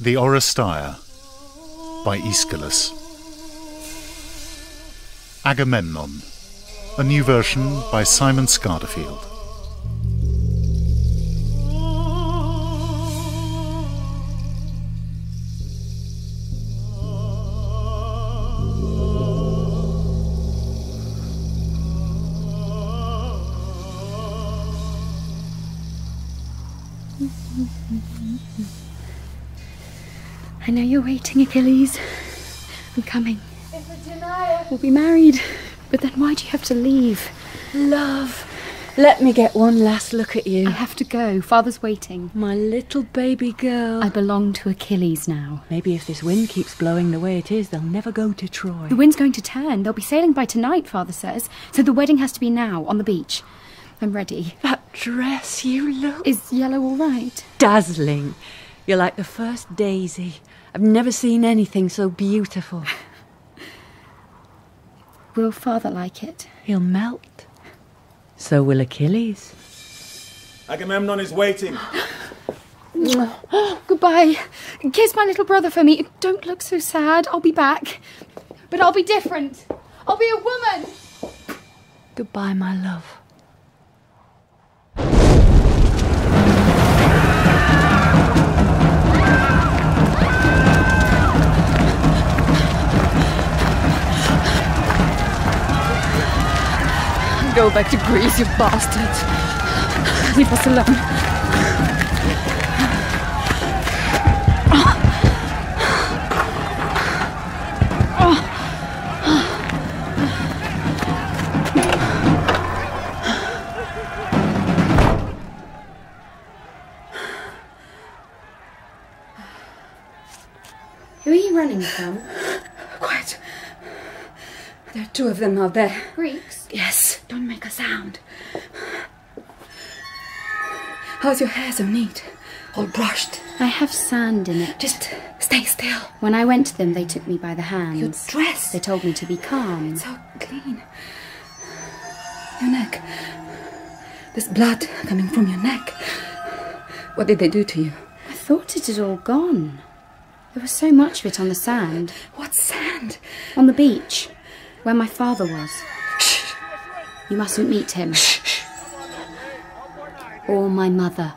The Oresteia by Aeschylus. Agamemnon, a new version by Simon Scarterfield. I know you're waiting, Achilles. I'm coming. It's a denial. We'll be married. But then why do you have to leave? Love, let me get one last look at you. I have to go. Father's waiting. My little baby girl. I belong to Achilles now. Maybe if this wind keeps blowing the way it is, they'll never go to Troy. The wind's going to turn. They'll be sailing by tonight, Father says. So the wedding has to be now, on the beach. I'm ready. That dress you look... Is yellow all right? dazzling. You're like the first daisy. I've never seen anything so beautiful. Will Father like it? He'll melt. So will Achilles. Agamemnon is waiting. Goodbye. Kiss my little brother for me. Don't look so sad. I'll be back. But I'll be different. I'll be a woman. Goodbye, my love. Go back to Greece, you bastards. Leave us alone. Who are you running from? Quiet. There are two of them out there. Greeks? Yes, don't make a sound. How's your hair so neat? All brushed. I have sand in it. Just stay still. When I went to them, they took me by the hands. Your dress. They told me to be calm. So clean. Your neck. There's blood coming from your neck. What did they do to you? I thought it had all gone. There was so much of it on the sand. What sand? On the beach, where my father was. Shh. You mustn't meet him. Shh. Or my mother.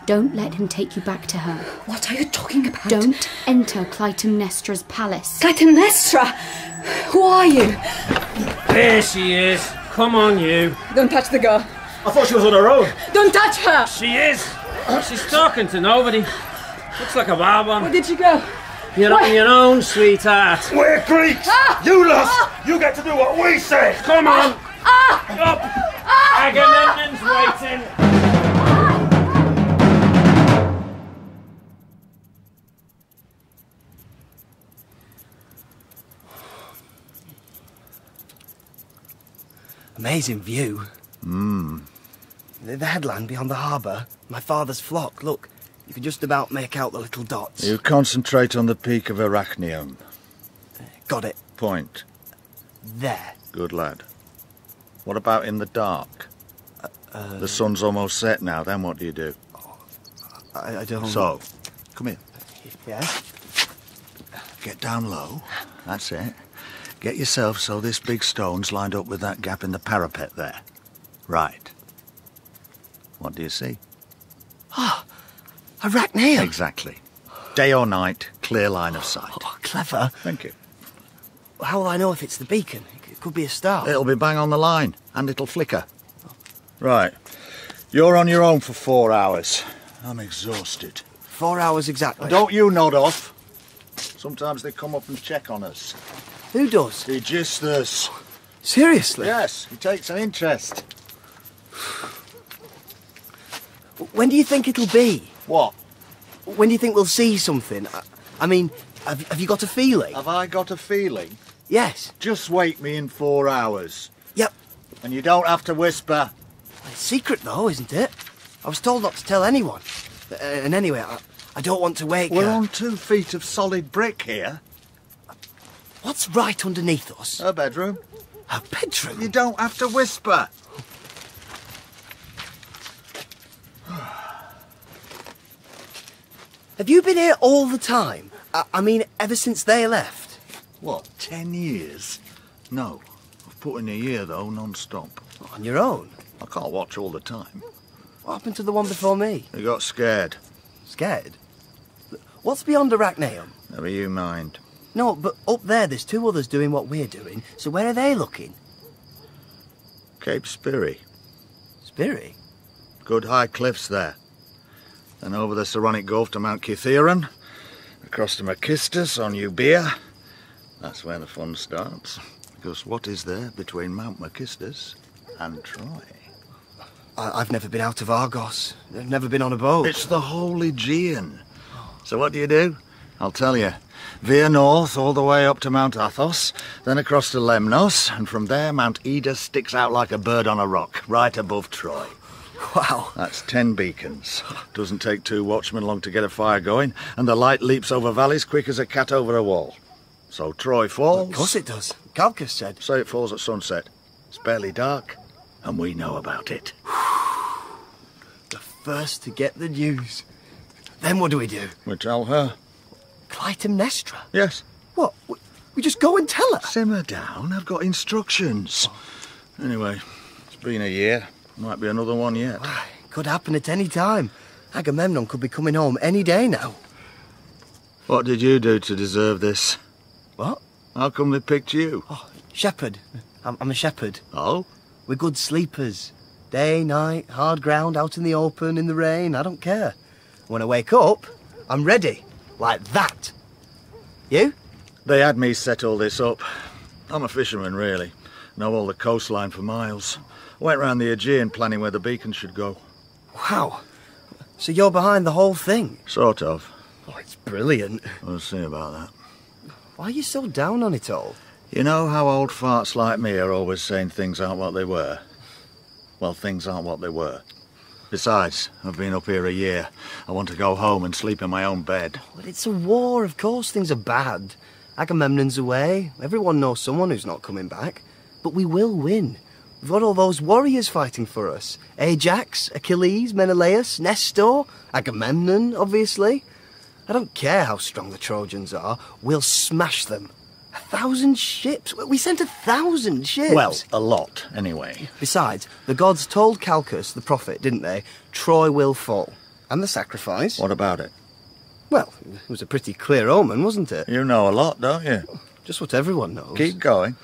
Don't let him take you back to her. What are you talking about? Don't enter Clytemnestra's palace. Clytemnestra! Who are you? There she is. Come on, you. Don't touch the girl. I thought she was on her own. Don't touch her! She is. She's talking to nobody. Looks like a wild Where one. did she go? You're on your own, sweetheart. We're Greeks. You lot. You get to do what we say. Come on. Up. Agamemnon's waiting. Amazing view. The headland beyond the harbour. My father's flock. Look, you can just about make out the little dots. You concentrate on the peak of Arachnium. Got it. Point. There. Good lad. What about in the dark? The sun's almost set now, then what do you do? I don't... So, come here. Yeah? Get down low. That's it. Get yourself so this big stone's lined up with that gap in the parapet there. Right. What do you see? Arachnium. Exactly. Day or night, clear line of sight. Oh, clever. Thank you. How will I know if it's the beacon? It could be a star. It'll be bang on the line, and it'll flicker. Right. You're on your own for 4 hours. I'm exhausted. 4 hours exactly. Don't you nod off. Sometimes they come up and check on us. Who does? Aegisthus. Seriously? Yes, he takes an interest. When do you think it'll be? What? When do you think we'll see something? I mean, have you got a feeling? Have I got a feeling? Yes. Just wake me in 4 hours. Yep. And you don't have to whisper. It's secret though, isn't it? I was told not to tell anyone. And anyway, I don't want to wake We're her. on 2 feet of solid brick here. What's right underneath us? Her bedroom. Her bedroom? You don't have to whisper. Have you been here all the time? I mean, ever since they left? What, 10 years? No. I've put in a year, though, non-stop. On your own? I can't watch all the time. What happened to the one before me? He got scared. Scared? What's beyond Arachneum? Never you mind. No, but up there there's 2 others doing what we're doing, so where are they looking? Cape Spiri. Spiri? Good high cliffs there. Then over the Saronic Gulf to Mount Cytheron, across to Makistus on Euboea. That's where the fun starts. Because what is there between Mount Makistus and Troy? I've never been out of Argos. I've never been on a boat. It's the whole Aegean. So what do? I'll tell you. Veer north all the way up to Mount Athos, then across to Lemnos, and from there Mount Ida sticks out like a bird on a rock, right above Troy. Wow. That's 10 beacons. Doesn't take 2 watchmen long to get a fire going, and the light leaps over valleys quick as a cat over a wall. So Troy falls. Of course it does. Calchas said. Say it falls at sunset. It's barely dark, and we know about it. The first to get the news. Then what do? We tell her. Clytemnestra? Yes. What? We just go and tell her? Simmer down, I've got instructions. Anyway, it's been a year. Might be another one yet. Could happen at any time. Agamemnon could be coming home any day now. What did you do to deserve this? What? How come they picked you? Oh, shepherd. I'm a shepherd. Oh? We're good sleepers. Day, night, hard ground, out in the open, in the rain, I don't care. When I wake up, I'm ready. Like that. You? They had me set all this up. I'm a fisherman, really. Know all the coastline for miles. Went round the Aegean planning where the beacon should go. Wow. So you're behind the whole thing? Sort of. Oh, it's brilliant. We'll see about that. Why are you so down on it all? You know how old farts like me are always saying things aren't what they were? Well, things aren't what they were. Besides, I've been up here a year. I want to go home and sleep in my own bed. But it's a war, of course things are bad. Agamemnon's away. Everyone knows someone who's not coming back. But we will win. We've got all those warriors fighting for us. Ajax, Achilles, Menelaus, Nestor, Agamemnon, obviously. I don't care how strong the Trojans are. We'll smash them. 1,000 ships. We sent 1,000 ships. Well, a lot, anyway. Besides, the gods told Calchas, the prophet, didn't they? Troy will fall. And the sacrifice. What about it? Well, it was a pretty clear omen, wasn't it? You know a lot, don't you? Just what everyone knows. Keep going.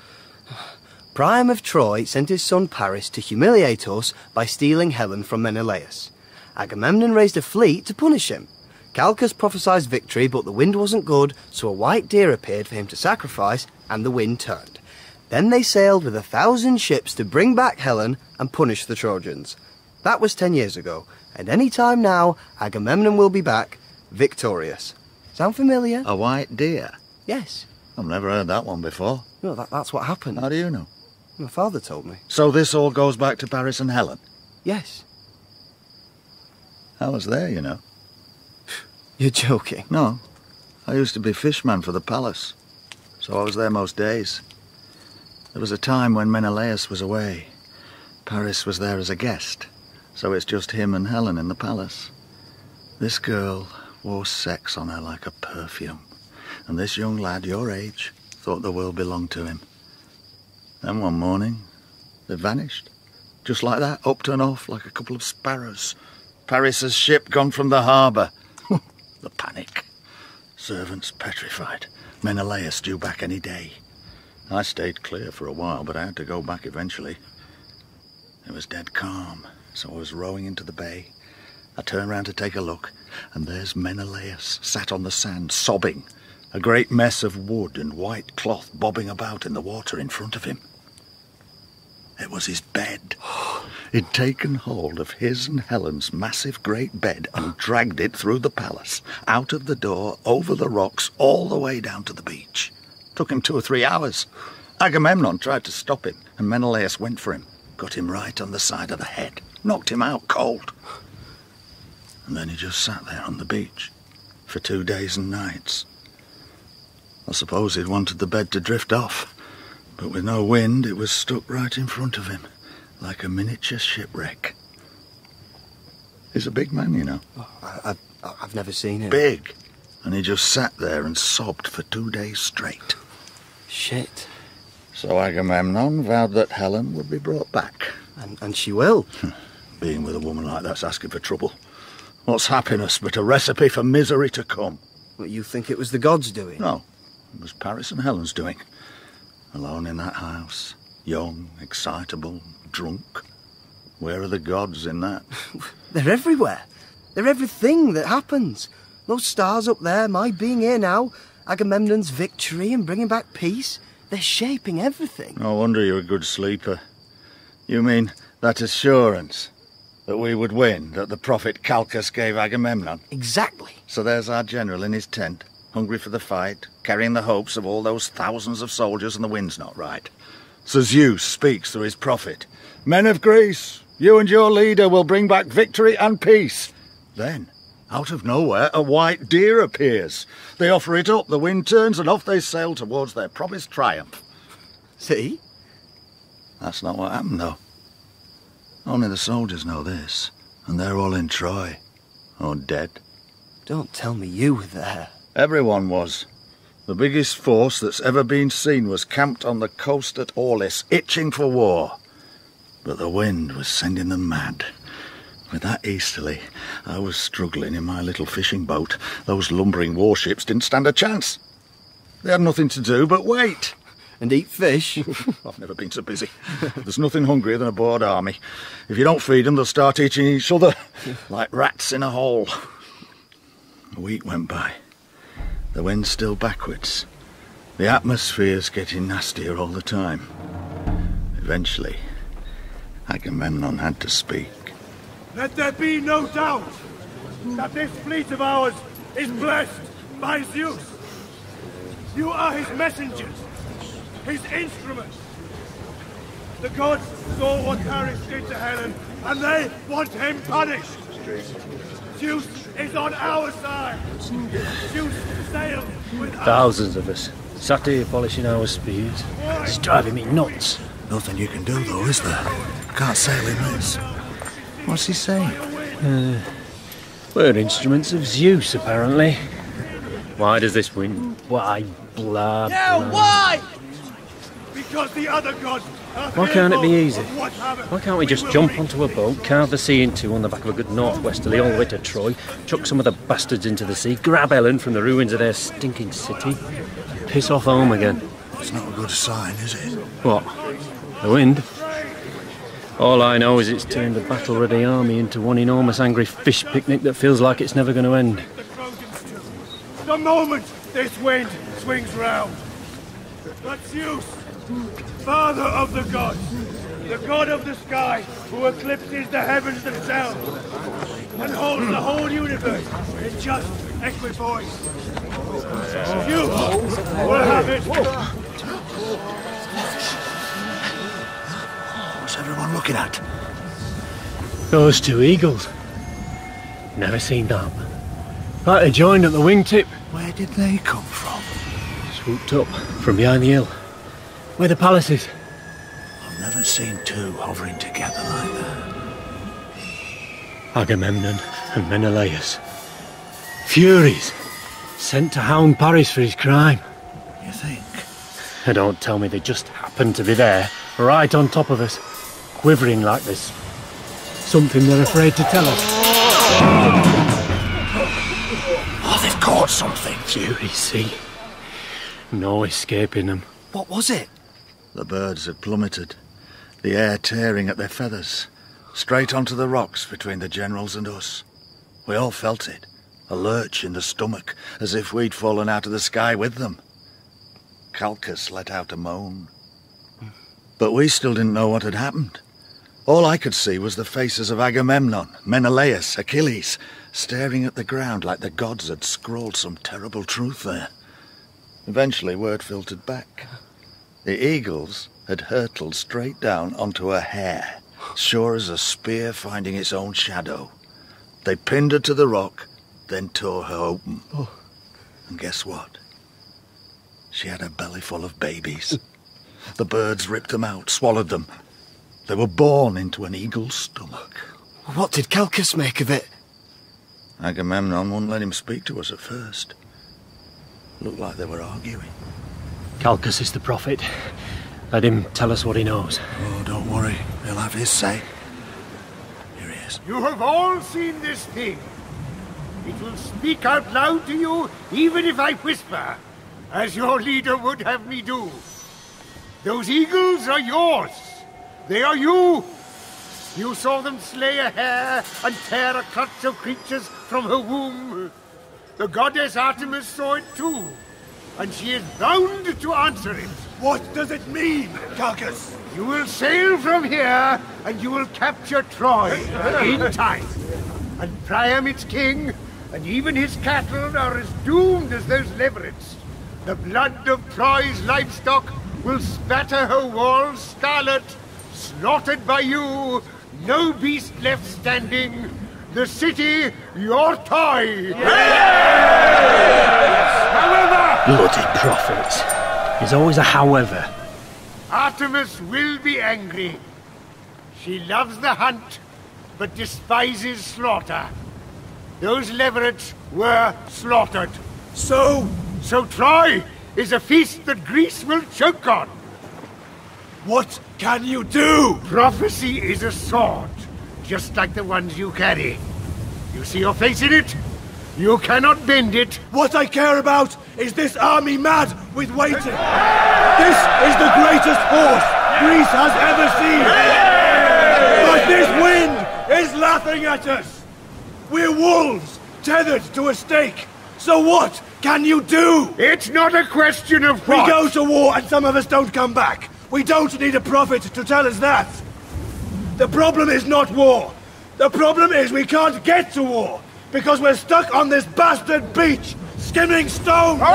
Priam of Troy sent his son Paris to humiliate us by stealing Helen from Menelaus. Agamemnon raised a fleet to punish him. Calchas prophesied victory, but the wind wasn't good, so a white deer appeared for him to sacrifice, and the wind turned. Then they sailed with 1,000 ships to bring back Helen and punish the Trojans. That was 10 years ago, and any time now, Agamemnon will be back, victorious. Sound familiar? A white deer? Yes. I've never heard that one before. No, that's what happened. How do you know? My father told me. So this all goes back to Paris and Helen? Yes. I was there, you know. You're joking? No. I used to be fishman for the palace, so I was there most days. There was a time when Menelaus was away. Paris was there as a guest, so it's just him and Helen in the palace. This girl wore sex on her like a perfume, and this young lad, your age, thought the world belonged to him. Then one morning, they vanished. Just like that, up and off like a couple of sparrows. Paris's ship gone from the harbour. The panic. Servants petrified. Menelaus due back any day. I stayed clear for a while, but I had to go back eventually. It was dead calm, so I was rowing into the bay. I turned round to take a look, and there's Menelaus, sat on the sand, sobbing. A great mess of wood and white cloth bobbing about in the water in front of him. It was his bed. He'd taken hold of his and Helen's massive great bed and dragged it through the palace, out of the door, over the rocks, all the way down to the beach. Took him 2 or 3 hours. Agamemnon tried to stop him, and Menelaus went for him, got him right on the side of the head, knocked him out cold. And then he just sat there on the beach for 2 days and nights. I suppose he'd wanted the bed to drift off, but with no wind, it was stuck right in front of him, like a miniature shipwreck. He's a big man, you know. I've never seen him. Big. And he just sat there and sobbed for 2 days straight. Shit. So Agamemnon vowed that Helen would be brought back. And she will. Being with a woman like that's asking for trouble. What's happiness but a recipe for misery to come? What, you think it was the gods doing? No, it was Paris and Helen's doing. Alone in that house, young, excitable, drunk. Where are the gods in that? They're everywhere. They're everything that happens. Those stars up there, my being here now, Agamemnon's victory and bringing back peace, they're shaping everything. No wonder you're a good sleeper. You mean that assurance that we would win that the prophet Calchas gave Agamemnon? Exactly. So there's our general in his tent, hungry for the fight, carrying the hopes of all those thousands of soldiers, and the wind's not right. So Zeus speaks through his prophet. Men of Greece, you and your leader will bring back victory and peace. Then, out of nowhere, a white deer appears. They offer it up, the wind turns, and off they sail towards their promised triumph. See? That's not what happened, though. Only the soldiers know this, and they're all in Troy, or dead. Don't tell me you were there. Everyone was. The biggest force that's ever been seen was camped on the coast at Aulis, itching for war. But the wind was sending them mad. With that easterly, I was struggling in my little fishing boat. Those lumbering warships didn't stand a chance. They had nothing to do but wait. And eat fish? I've never been so busy. There's nothing hungrier than a bored army. If you don't feed them, they'll start eating each other, like rats in a hole. A week went by. The wind's still backwards. The atmosphere's getting nastier all the time. Eventually, Agamemnon had to speak. Let there be no doubt that this fleet of ours is blessed by Zeus. You are his messengers, his instruments. The gods saw what Paris did to Helen, and they want him punished. Zeus is on our side. Zeus sailed with us. Thousands of us, sat here polishing our spears. It's driving me nuts. Nothing you can do, though, is there? Can't sail in this. What's he saying? We're instruments of Zeus, apparently. Why does this wind? Why, blah, blah. Why? Because the other gods are Why can't it be easy? fearful of what happened. Why can't we just jump onto a boat, carve the sea in two on the back of a good northwesterly all the way to Troy, chuck some of the bastards into the sea, grab Helen from the ruins of their stinking city, and piss off home again? It's not a good sign, is it? What? The wind? All I know is it's turned a battle-ready army into one enormous angry fish picnic that feels like it's never going to end. The moment this wind swings round, but Zeus, father of the gods, the god of the sky, who eclipses the heavens themselves, and holds the whole universe in just equipoise. You will have it. What's everyone looking at? Those two eagles. Never seen that. Like they joined at the wingtip. Where did they come from? Swooped up from behind the hill. Where the palace is. I've never seen two hovering together like that. Agamemnon and Menelaus. Furies. Sent to hound Paris for his crime. You think? And don't tell me they just happened to be there, right on top of us, quivering like this. Something they're afraid to tell us. Oh, they've caught something. Furies, see? No escaping them. What was it? The birds had plummeted, the air tearing at their feathers, straight onto the rocks between the generals and us. We all felt it, a lurch in the stomach, as if we'd fallen out of the sky with them. Calchas let out a moan. But we still didn't know what had happened. All I could see was the faces of Agamemnon, Menelaus, Achilles, staring at the ground like the gods had scrawled some terrible truth there. Eventually word filtered back. The eagles had hurtled straight down onto a hare, sure as a spear finding its own shadow. They pinned her to the rock, then tore her open. And guess what? She had a belly full of babies. The birds ripped them out, swallowed them. They were born into an eagle's stomach. What did Calchas make of it? Agamemnon wouldn't let him speak to us at first. Looked like they were arguing. Calchas is the prophet. Let him tell us what he knows. Oh, don't worry. He'll have his say. Here he is. You have all seen this thing. It will speak out loud to you, even if I whisper, as your leader would have me do. Those eagles are yours. They are you. You saw them slay a hare and tear a clutch of creatures from her womb. The goddess Artemis saw it too, and she is bound to answer it. What does it mean, Calchas? You will sail from here, and you will capture Troy in time. And Priam, its king, and even his cattle are as doomed as those leverets. The blood of Troy's livestock will spatter her walls scarlet, slaughtered by you, no beast left standing, the city your toy. However, Bloody prophets. There's always a however. Artemis will be angry. She loves the hunt, but despises slaughter. Those leverets were slaughtered. So Troy is a feast that Greece will choke on. what can you do? Prophecy is a sword, just like the ones you carry. You see your face in it? You cannot bend it. What I care about is this army mad with waiting. This is the greatest horse Greece has ever seen. But this wind is laughing at us. We're wolves, tethered to a stake. So what can you do? It's not a question of We what. go to war and some of us don't come back. We don't need a prophet to tell us that. The problem is not war. The problem is we can't get to war because we're stuck on this bastard beach, skimming stone. Get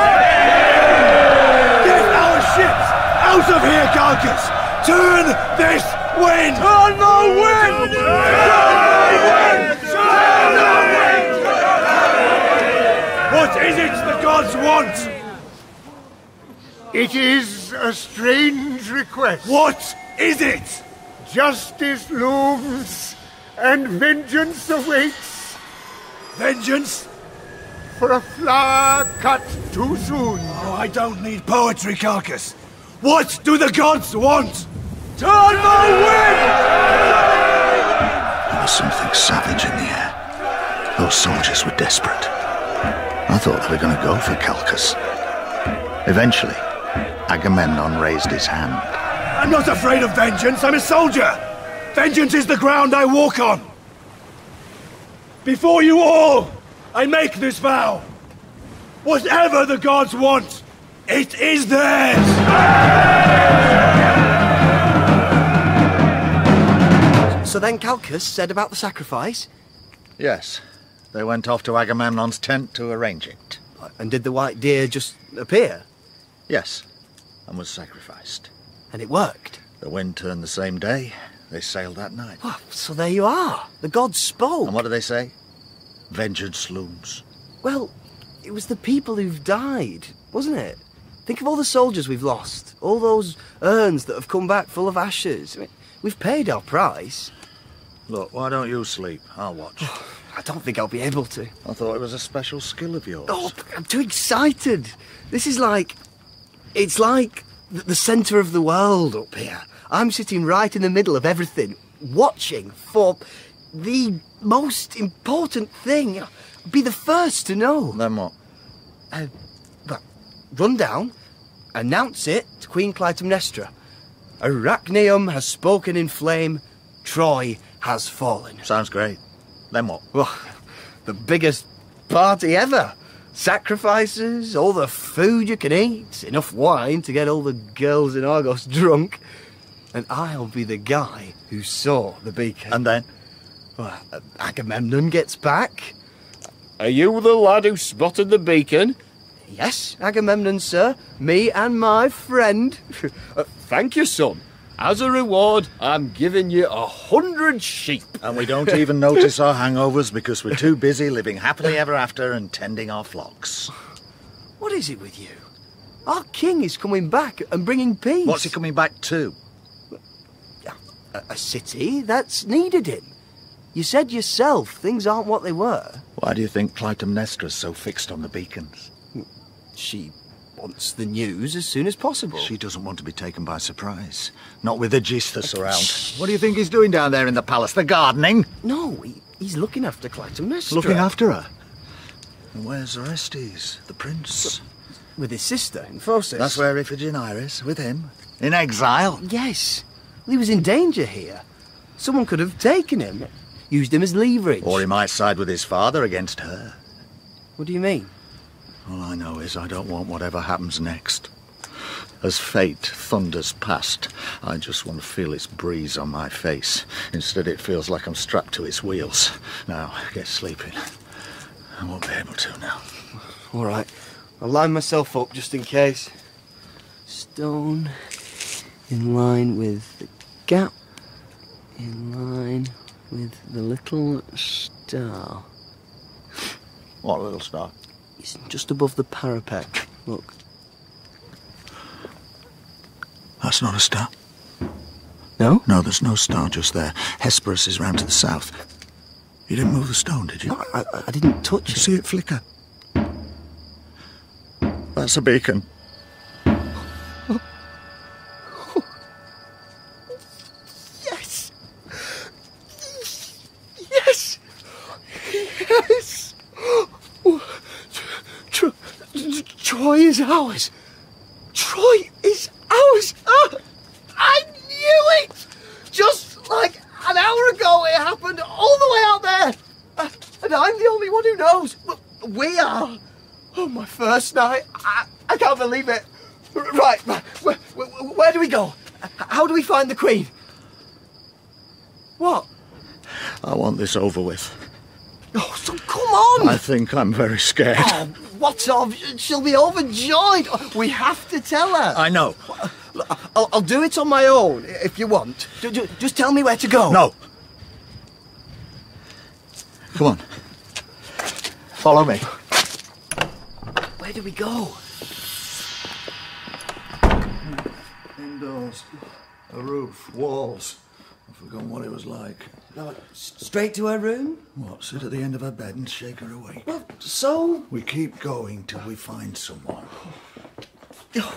our ships out of here, Calchas. Turn this wind. Turn the wind. Turn the wind. Turn the wind. What is it the gods want? It is a strange request. What is it? Justice looms, and vengeance awaits Vengeance? for a flower cut too soon. Oh, I don't need poetry, Calchas. What do the gods want? Turn the wind! There was something savage in the air. Those soldiers were desperate. I thought they were going to go for Calchas. Eventually, Agamemnon raised his hand. I'm not afraid of vengeance, I'm a soldier! Vengeance is the ground I walk on! Before you all, I make this vow. Whatever the gods want, it is theirs! So then Calchas said about the sacrifice? Yes, they went off to Agamemnon's tent to arrange it. And did the white deer just appear? Yes, and was sacrificed. And it worked? The wind turned the same day. They sailed that night. Oh, so there you are. The gods spoke. And what do they say? Vengeance looms. Well, it was the people who've died, wasn't it? Think of all the soldiers we've lost. All those urns that have come back full of ashes. I mean, we've paid our price. Look, why don't you sleep? I'll watch. I don't think I'll be able to. I thought it was a special skill of yours. Oh, I'm too excited. This is like... It's like the centre of the world up here. I'm sitting right in the middle of everything, watching for the most important thing. Be the first to know. Then what? Well, run down, announce it to Queen Clytemnestra. Arachneum has spoken in flame, Troy has fallen. Sounds great. Then what? Well, the biggest party ever. Sacrifices, all the food you can eat, enough wine to get all the girls in Argos drunk. And I'll be the guy who saw the beacon. And then? Well, Agamemnon gets back. Are you the lad who spotted the beacon? Yes, Agamemnon, sir. Me and my friend. Thank you, son. As a reward, I'm giving you 100 sheep. And we don't even notice our hangovers because we're too busy living happily ever after and tending our flocks. What is it with you? Our king is coming back and bringing peace. What's he coming back to? A city that's needed him. You said yourself things aren't what they were. Why do you think Clytemnestra's so fixed on the beacons? She wants the news as soon as possible. She doesn't want to be taken by surprise. Not with Aegisthus around. What do you think he's doing down there in the palace? The gardening? No, he's looking after Clytemnestra. Looking after her? And where's Orestes, the prince? With his sister in Phocis. That's where Iphigenia is, with him. In exile. Yes. Well, he was in danger here. Someone could have taken him, used him as leverage. Or he might side with his father against her. What do you mean? All I know is I don't want whatever happens next. As fate thunders past, I just want to feel its breeze on my face. Instead, it feels like I'm strapped to its wheels. Now, get sleeping. I won't be able to now. All right. I'll line myself up just in case. Stone in line with the gap, in line with the little star. What little star? It's just above the parapet. Look. That's not a star. No? No, there's no star just there. Hesperus is round to the south. You didn't move the stone, did you? No, I didn't touch it. See it flicker? That's a beacon. Yes! Yes! Yes! Troy is ours! Troy is ours! I knew it! Just like an hour ago it happened all the way out there! And I'm the only one who knows! We are! Oh, my first night! I can't believe it! Right, where do we go? How do we find the Queen? What? I want this over with. Oh, so come on! I think I'm very scared. Oh, what of? She'll be overjoyed. We have to tell her. I know. I'll do it on my own if you want. Just tell me where to go. No. Come on. Follow me. Where do we go? Indoors. A roof. Walls. I've forgotten what it was like. No, straight to her room? What, sit at the end of her bed and shake her awake? Well, so? We keep going till we find someone.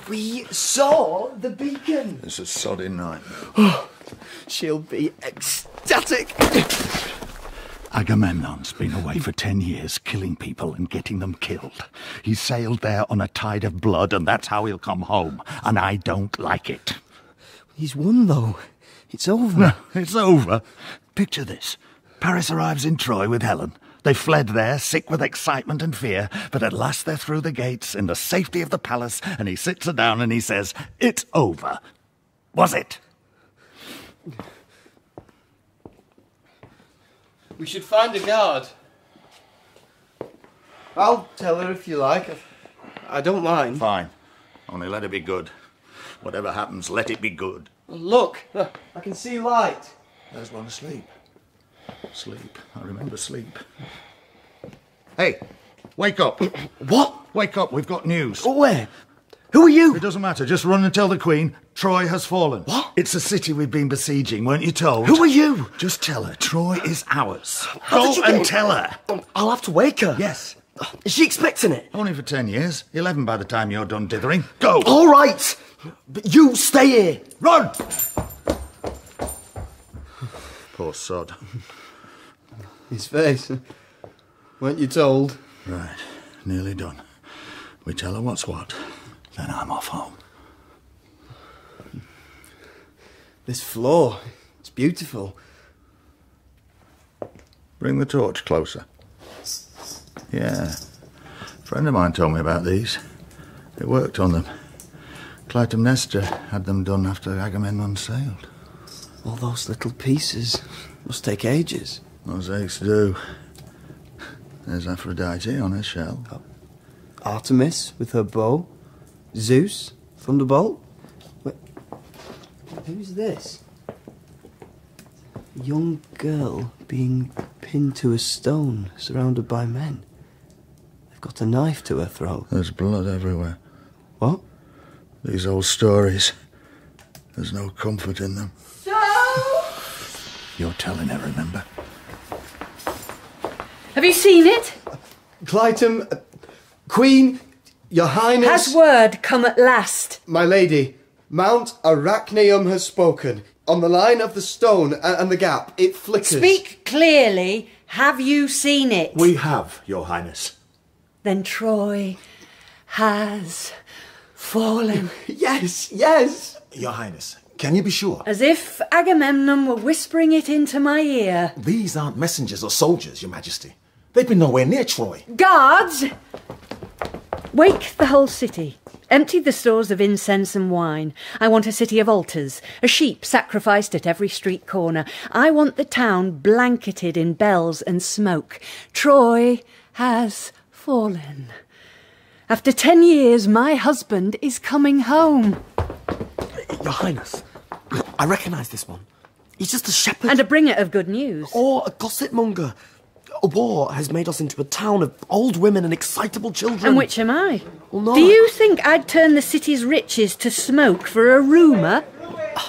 We saw the beacon. It's a sodding night. She'll be ecstatic. Agamemnon's been away for 10 years, killing people and getting them killed. He sailed there on a tide of blood, and that's how he'll come home. And I don't like it. He's won, though. It's over. No, it's over. Picture this. Paris arrives in Troy with Helen. They fled there, sick with excitement and fear, but at last they're through the gates in the safety of the palace, and he sits her down and he says, "It's over." Was it? We should find a guard. I'll tell her if you like. I don't mind. Fine. Only let it be good. Whatever happens, let it be good. Look, I can see light. There's one asleep. Sleep. I remember sleep. Hey, wake up. What? Wake up, we've got news. Where? Who are you? It doesn't matter, just run and tell the Queen Troy has fallen. What? It's a city we've been besieging, weren't you told? Who are you? Just tell her Troy is ours. How did Go you and get- tell her. I'll have to wake her. Yes. Is she expecting it? Only for 10 years. 11 by the time you're done dithering. Go! All right. But you stay here. Run! Poor sod. His face. Weren't you told? Right, nearly done. We tell her what's what, then I'm off home. This floor, it's beautiful. Bring the torch closer. Yeah. A friend of mine told me about these. They worked on them. Clytemnestra had them done after Agamemnon sailed. All those little pieces must take ages. Mosaics do. There's Aphrodite on her shell. Artemis with her bow. Zeus, thunderbolt. Wait, who's this? A young girl being pinned to a stone, surrounded by men. They've got a knife to her throat. There's blood everywhere. What? These old stories. There's no comfort in them. Joe! You're telling her, remember? Have you seen it? Clytum, Queen, Your Highness... Has word come at last? My lady, Mount Arachneum has spoken. On the line of the stone and the gap, it flickers. Speak clearly. Have you seen it? We have, Your Highness. Then Troy has fallen. Yes, yes. Your Highness, can you be sure? As if Agamemnon were whispering it into my ear. These aren't messengers or soldiers, Your Majesty. They've been nowhere near Troy. Guards! Wake the whole city. Empty the stores of incense and wine. I want a city of altars, a sheep sacrificed at every street corner. I want the town blanketed in bells and smoke. Troy has fallen. After 10 years, my husband is coming home. Your Highness, I recognise this one. He's just a shepherd. And a bringer of good news. Or a gossip monger. A war has made us into a town of old women and excitable children. And which am I? Well, no. Do you think I'd turn the city's riches to smoke for a rumour?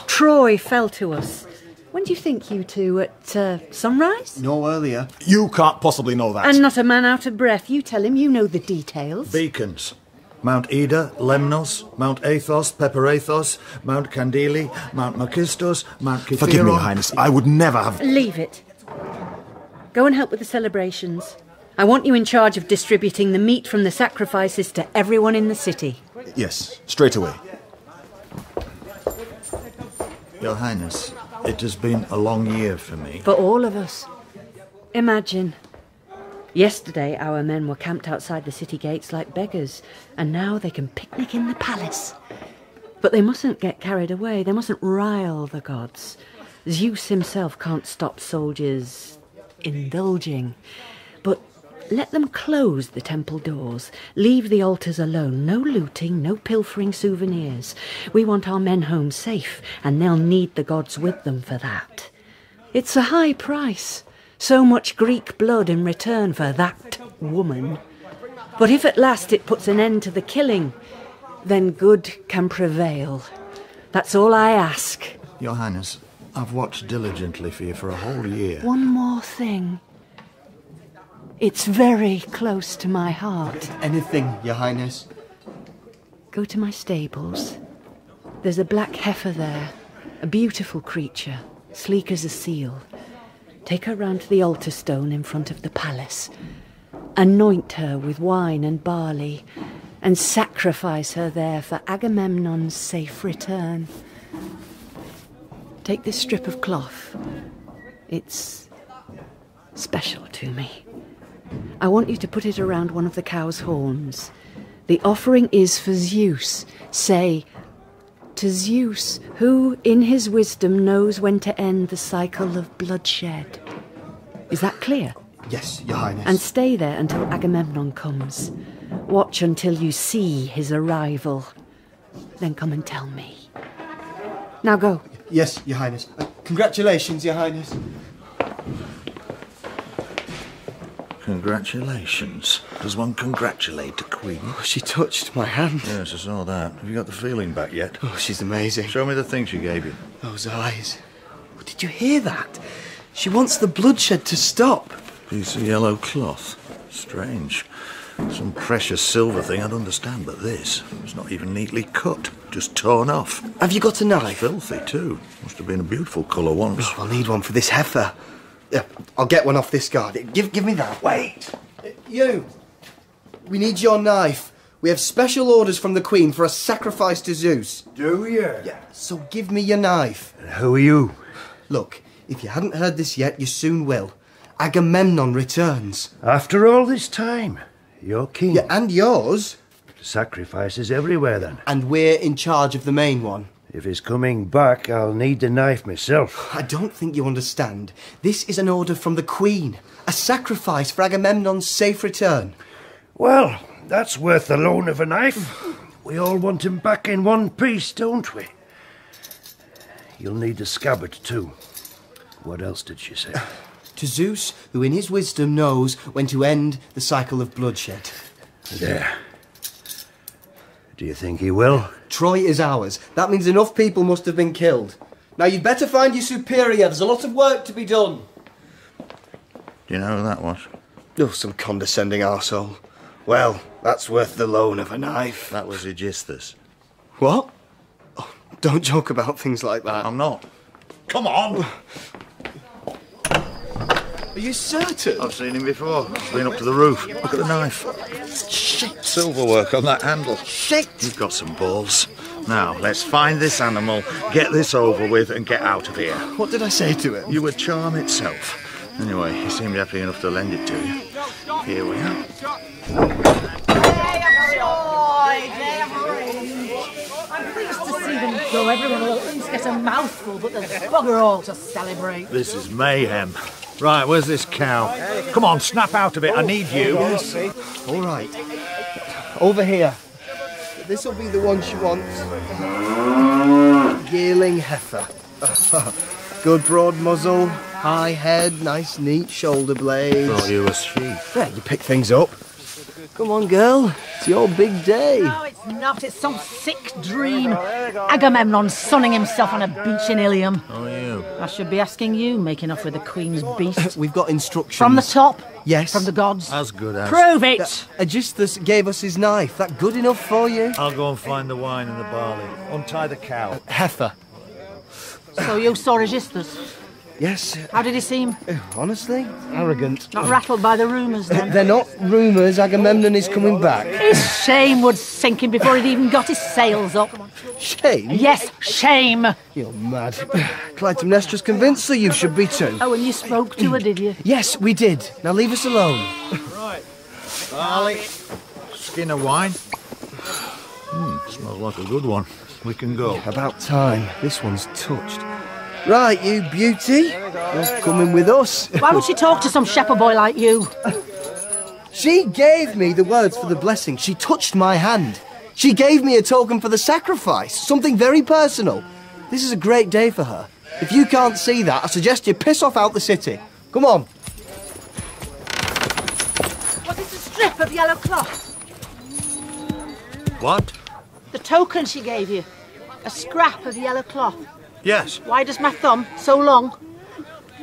Troy fell to us. When do you think you two? At sunrise? No earlier. You can't possibly know that. And not a man out of breath. You tell him you know the details. Beacons. Mount Ida, Lemnos, Mount Athos, Peperathos, Mount Candili, Mount Makistos, Mount Kithiron... Forgive me, Your Highness. I would never have... Leave it. Go and help with the celebrations. I want you in charge of distributing the meat from the sacrifices to everyone in the city. Yes, straight away. Your Highness, it has been a long year for me. For all of us. Imagine. Yesterday our men were camped outside the city gates like beggars, and now they can picnic in the palace. But they mustn't get carried away. They mustn't rile the gods. Zeus himself can't stop soldiers indulging. But let them close the temple doors. Leave the altars alone. No looting, no pilfering souvenirs. We want our men home safe, and they'll need the gods with them for that. It's a high price. So much Greek blood in return for that woman. But if at last it puts an end to the killing, then good can prevail. That's all I ask. Your Highness, I've watched diligently for you for a whole year. One more thing. It's very close to my heart. Anything, Your Highness. Go to my stables. There's a black heifer there, a beautiful creature, sleek as a seal. Take her round to the altar stone in front of the palace. Anoint her with wine and barley, and sacrifice her there for Agamemnon's safe return. Take this strip of cloth. It's special to me. I want you to put it around one of the cow's horns. The offering is for Zeus. Say, to Zeus, who in his wisdom knows when to end the cycle of bloodshed. Is that clear? Yes, Your Highness. And stay there until Agamemnon comes. Watch until you see his arrival. Then come and tell me. Now go. Yes, Your Highness. Congratulations, Your Highness. Congratulations. Does one congratulate a queen? Oh, she touched my hand. Yes, I saw that. Have you got the feeling back yet? Oh, she's amazing. Show me the thing she gave you. Those eyes. Oh, did you hear that? She wants the bloodshed to stop. Piece of yellow cloth. Strange. Some precious silver thing I'd understand, but this, it's not even neatly cut. Just torn off. Have you got a knife? Filthy, too. Must have been a beautiful colour once. Oh, I'll need one for this heifer. Yeah, I'll get one off this guard. Give me that. Wait. You. We need your knife. We have special orders from the Queen for a sacrifice to Zeus. Do you? Yeah, so give me your knife. Who are you? Look, if you hadn't heard this yet, you soon will. Agamemnon returns. After all this time, you're king. Yeah, and yours. Sacrifices everywhere, then. And we're in charge of the main one. If he's coming back, I'll need the knife myself. I don't think you understand. This is an order from the Queen. A sacrifice for Agamemnon's safe return. Well, that's worth the loan of a knife. We all want him back in one piece, don't we? You'll need a scabbard, too. What else did she say? To Zeus, who in his wisdom knows when to end the cycle of bloodshed. There. Do you think he will? Troy is ours. That means enough people must have been killed. Now you'd better find your superior. There's a lot of work to be done. Do you know who that was? Oh, some condescending arsehole. Well, that's worth the loan of a knife. That was Aegisthus. What? Oh, don't joke about things like that. I'm not. Come on! Are you certain? I've seen him before. He's been up to the roof. Look at the knife. Shit! Silverwork on that handle. Shit! You've got some balls. Now, let's find this animal, get this over with, and get out of here. What did I say to him? You were charm itself. Anyway, he seemed happy enough to lend it to you. Here we are. I'm pleased to see them go. Everyone will at least get a mouthful, but there's bugger all to celebrate. This is mayhem. Right, where's this cow? Come on, snap out of it. I need you. Yes. All right. Over here. This'll be the one she wants. Yearling heifer. Good broad muzzle, high head, nice neat shoulder blades. Thought you were sheep. Yeah, you pick things up. Come on, girl. It's your big day. No, it's not. It's some sick dream. Agamemnon sunning himself on a beach in Ilium. Oh, you? I should be asking you, making off with the Queen's beast. We've got instructions. From the top? Yes. From the gods? As good as. Prove it! Aegisthus gave us his knife. That good enough for you? I'll go and find the wine and the barley. Untie the cow. Heifer. So you saw Aegisthus? Yes. How did he seem? Honestly, arrogant. Not rattled by the rumours, then? They're not rumours. Agamemnon is coming back. His shame would sink him before he'd even got his sails up. Shame? Yes, shame. You're mad. Clytemnestra's convinced, so you should be too. Oh, and you spoke to her, did you? Yes, we did. Now leave us alone. Right. Barley. Skin of wine. Smells like a good one. We can go. About time. This one's touched. Right, you beauty. You're coming with us. Why would she talk to some shepherd boy like you? She gave me the words for the blessing. She touched my hand. She gave me a token for the sacrifice. Something very personal. This is a great day for her. If you can't see that, I suggest you piss off out the city. Come on. What is the strip of yellow cloth? What? The token she gave you. A scrap of yellow cloth. Yes. Why does my thumb so long?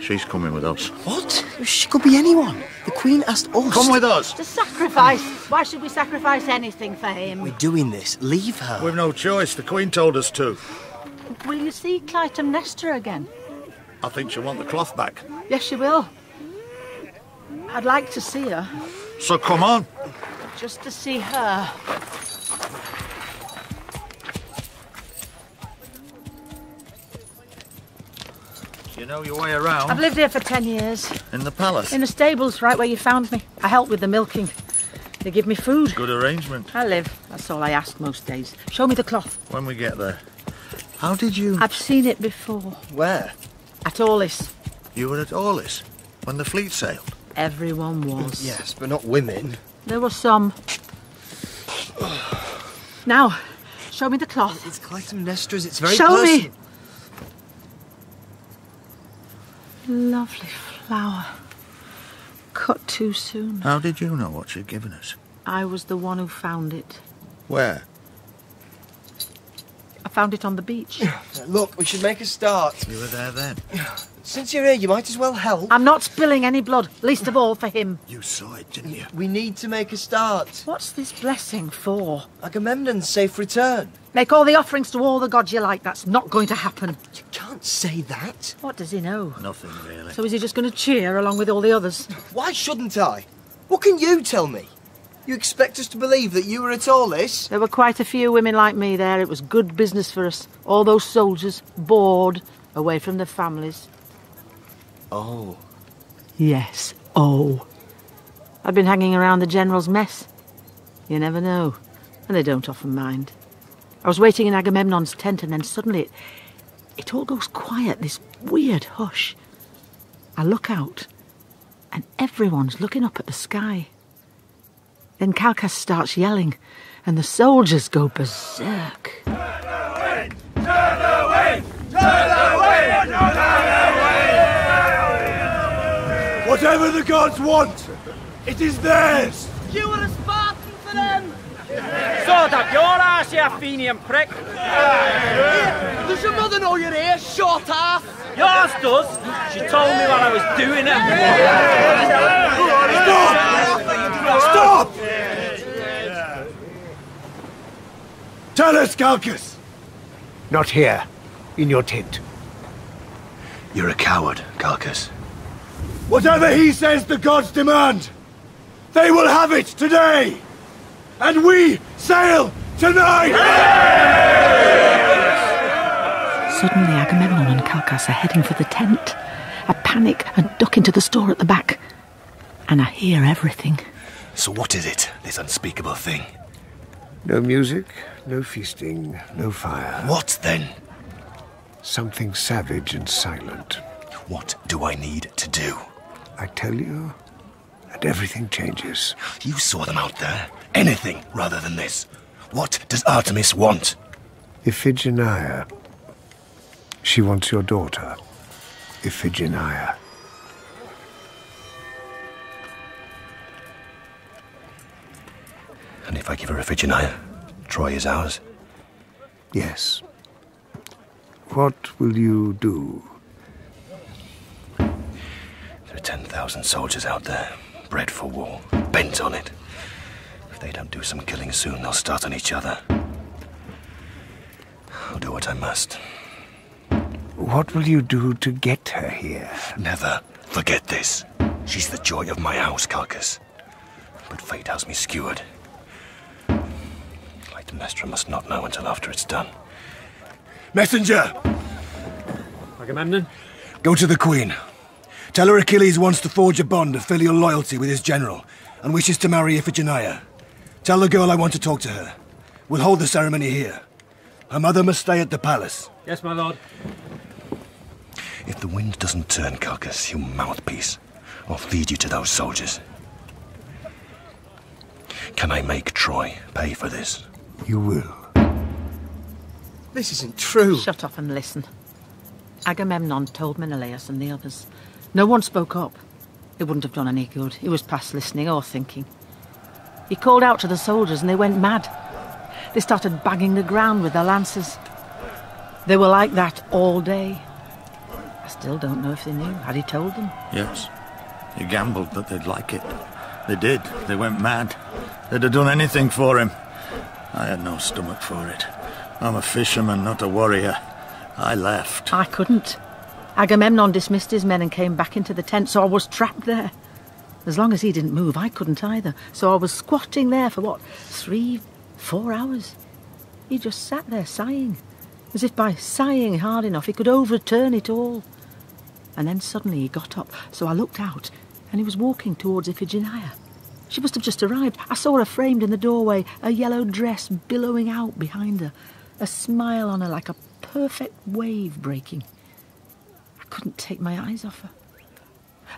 She's coming with us. What? She could be anyone. The Queen asked us. Come with us. To sacrifice. Why should we sacrifice anything for him? We're doing this. Leave her. We've no choice. The Queen told us to. Will you see Clytemnestra again? I think she'll want the cloth back. Yes, she will. I'd like to see her. So come on. Just to see her. You know your way around? I've lived here for 10 years. In the palace? In the stables, right where you found me. I help with the milking. They give me food. Good arrangement. I live. That's all I ask most days. Show me the cloth. When we get there. How did you... I've seen it before. Where? At Aulis. You were at Aulis when the fleet sailed? Everyone was. Yes, but not women. There were some. Now, show me the cloth. It's Clytemnestra's. It's very Show personal. me. Lovely flower. Cut too soon. How did you know what she'd given us? I was the one who found it. Where? I found it on the beach. Look, we should make a start. You were there then? Since you're here, you might as well help. I'm not spilling any blood, least of all for him. You saw it, didn't you? We need to make a start. What's this blessing for? Agamemnon's safe return. Make all the offerings to all the gods you like. That's not going to happen. You can't say that. What does he know? Nothing, really. So is he just going to cheer along with all the others? Why shouldn't I? What can you tell me? You expect us to believe that you were at Aulis? There were quite a few women like me there. It was good business for us. All those soldiers, bored, away from their families. Oh. Yes, oh. I've been hanging around the general's mess. You never know. And they don't often mind. I was waiting in Agamemnon's tent and then suddenly it all goes quiet, this weird hush. I look out and everyone's looking up at the sky. Then Calchas starts yelling and the soldiers go berserk. Turn away! Turn away! Whatever the gods want, it is theirs! You were a Spartan for them! Sword up your ass, you Athenian prick! Does your mother know you're here, short ass? Yours does! She told me while I was doing it! Stop! Tell us, Calchas! Not here, in your tent. You're a coward, Calchas. Whatever he says the gods demand, they will have it today! And we sail tonight! Suddenly Agamemnon and Calchas are heading for the tent. I panic and duck into the store at the back. And I hear everything. So what is it, this unspeakable thing? No music, no feasting, no fire. What then? Something savage and silent. What do I need to do? I tell you, and everything changes. You saw them out there. Anything rather than this. What does Artemis want? Iphigenia. She wants your daughter, Iphigenia. And if I give her Iphigenia, Troy is ours? Yes. What will you do? There are 10,000 soldiers out there, bred for war, bent on it. If they don't do some killing soon, they'll start on each other. I'll do what I must. What will you do to get her here? Never forget this. She's the joy of my house, Calchas. But fate has me skewered. Clytemnestra must not know until after it's done. Messenger! Agamemnon? Go to the Queen. Tell her Achilles wants to forge a bond of filial loyalty with his general and wishes to marry Iphigenia. Tell the girl I want to talk to her. We'll hold the ceremony here. Her mother must stay at the palace. Yes, my lord. If the wind doesn't turn, Calchas, you mouthpiece, I'll feed you to those soldiers. Can I make Troy pay for this? You will. This isn't true. Shut up and listen. Agamemnon told Menelaus and the others. No one spoke up. It wouldn't have done any good. He was past listening or thinking. He called out to the soldiers and they went mad. They started banging the ground with their lances. They were like that all day. I still don't know if they knew. Had he told them? Yes. He gambled that they'd like it. They did. They went mad. They'd have done anything for him. I had no stomach for it. I'm a fisherman, not a warrior. I left. I couldn't. Agamemnon dismissed his men and came back into the tent, so I was trapped there. As long as he didn't move, I couldn't either. So I was squatting there for, 3, 4 hours? He just sat there sighing, as if by sighing hard enough he could overturn it all. And then suddenly he got up, so I looked out, and he was walking towards Iphigenia. She must have just arrived. I saw her framed in the doorway, a yellow dress billowing out behind her, a smile on her like a perfect wave breaking. I couldn't take my eyes off her.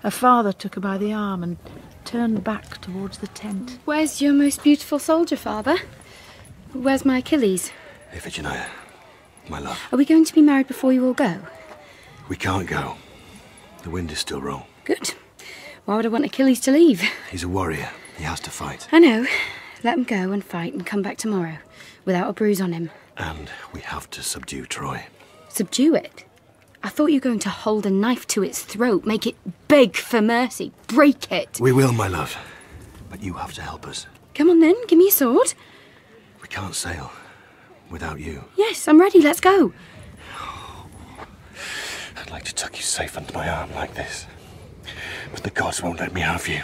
Her father took her by the arm and turned back towards the tent. Where's your most beautiful soldier, father? Where's my Achilles? Iphigenia, my love. Are we going to be married before you all go? We can't go. The wind is still wrong. Good. Why would I want Achilles to leave? He's a warrior. He has to fight. I know. Let him go and fight and come back tomorrow, without a bruise on him. And we have to subdue Troy. Subdue it? I thought you were going to hold a knife to its throat, make it beg for mercy, break it. We will, my love. But you have to help us. Come on then, give me a sword. We can't sail without you. Yes, I'm ready, let's go. I'd like to tuck you safe under my arm like this. But the gods won't let me have you.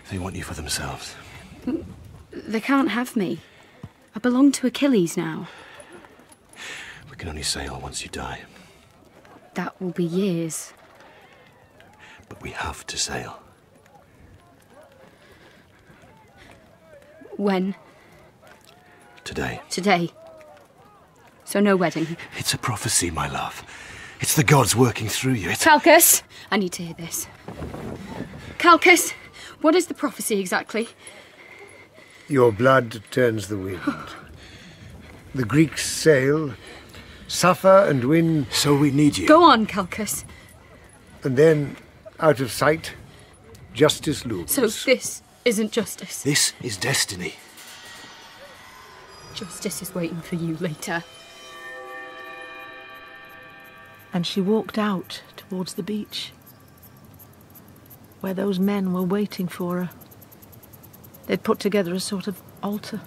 They want you for themselves. They can't have me. I belong to Achilles now. We can only sail once you die. That will be years. But we have to sail. When? Today. Today. So no wedding. It's a prophecy, my love. It's the gods working through you. It's... Calchas! I need to hear this. Calchas, what is the prophecy exactly? Your blood turns the wind. The Greeks sail, suffer and win. So we need you. Go on, Calchas. And then, out of sight, justice looms. So this isn't justice. This is destiny. Justice is waiting for you later. And she walked out towards the beach, where those men were waiting for her. They'd put together a sort of altar.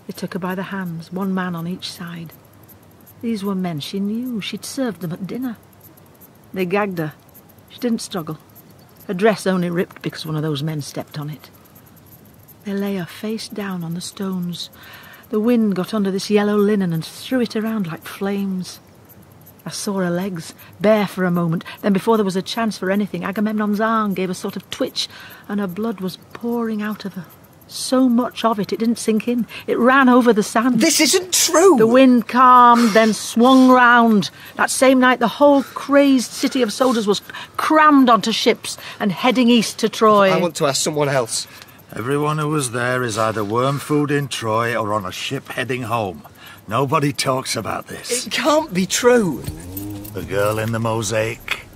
They took her by the hands, one man on each side. These were men she knew. She'd served them at dinner. They gagged her. She didn't struggle. Her dress only ripped because one of those men stepped on it. They lay her face down on the stones. The wind got under this yellow linen and threw it around like flames. I saw her legs, bare for a moment. Then before there was a chance for anything, Agamemnon's arm gave a sort of twitch, and her blood was pouring out of her. So much of it didn't sink in. It ran over the sand. This isn't true! The wind calmed, then swung round. That same night, the whole crazed city of soldiers was crammed onto ships and heading east to Troy. I want to ask someone else. Everyone who was there is either worm food in Troy or on a ship heading home. Nobody talks about this. It can't be true. The girl in the mosaic.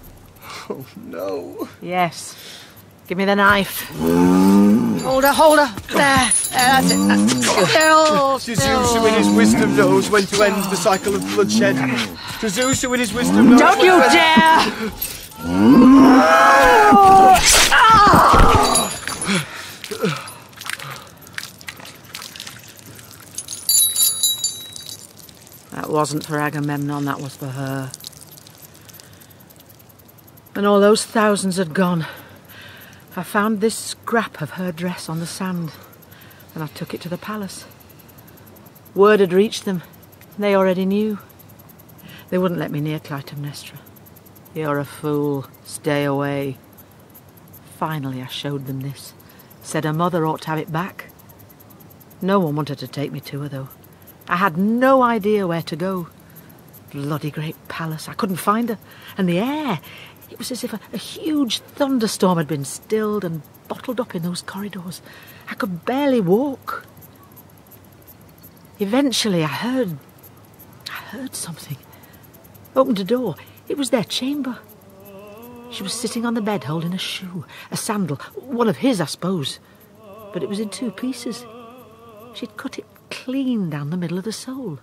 Oh, no. Yes. Give me the knife. Hold her. There, that's it. Still. Zeus, who in his wisdom knows when to end the cycle of bloodshed. To Zeus, who in his wisdom knows... Don't you dare! That wasn't for Agamemnon, that was for her. And all those thousands had gone. I found this scrap of her dress on the sand, and I took it to the palace. Word had reached them. They already knew. They wouldn't let me near Clytemnestra. You're a fool. Stay away. Finally, I showed them this. Said her mother ought to have it back. No one wanted to take me to her, though. I had no idea where to go. Bloody great palace. I couldn't find her. And the air, it was as if a huge thunderstorm had been stilled and bottled up in those corridors. I could barely walk. Eventually, I heard something. Opened a door. It was their chamber. She was sitting on the bed holding a shoe, a sandal, one of his, I suppose. But it was in two pieces. She'd cut it clean down the middle of the sole.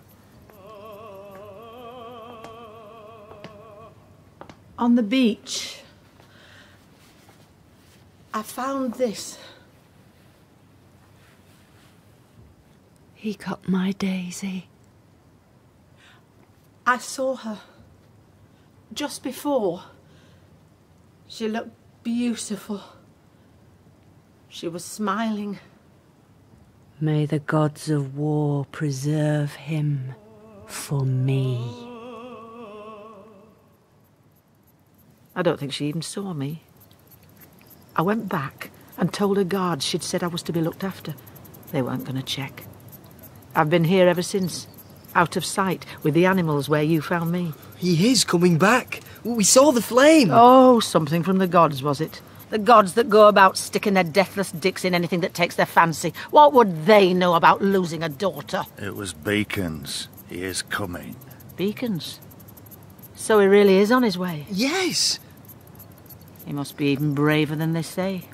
On the beach, I found this. He got my Daisy. I saw her just before. She looked beautiful. She was smiling. May the gods of war preserve him for me. I don't think she even saw me. I went back and told her guards she'd said I was to be looked after. They weren't going to check. I've been here ever since, out of sight, with the animals where you found me. He is coming back. We saw the flame. Oh, something from the gods, was it? The gods that go about sticking their deathless dicks in anything that takes their fancy. What would they know about losing a daughter? It was beacons. He is coming. Beacons? So he really is on his way? Yes. He must be even braver than they say.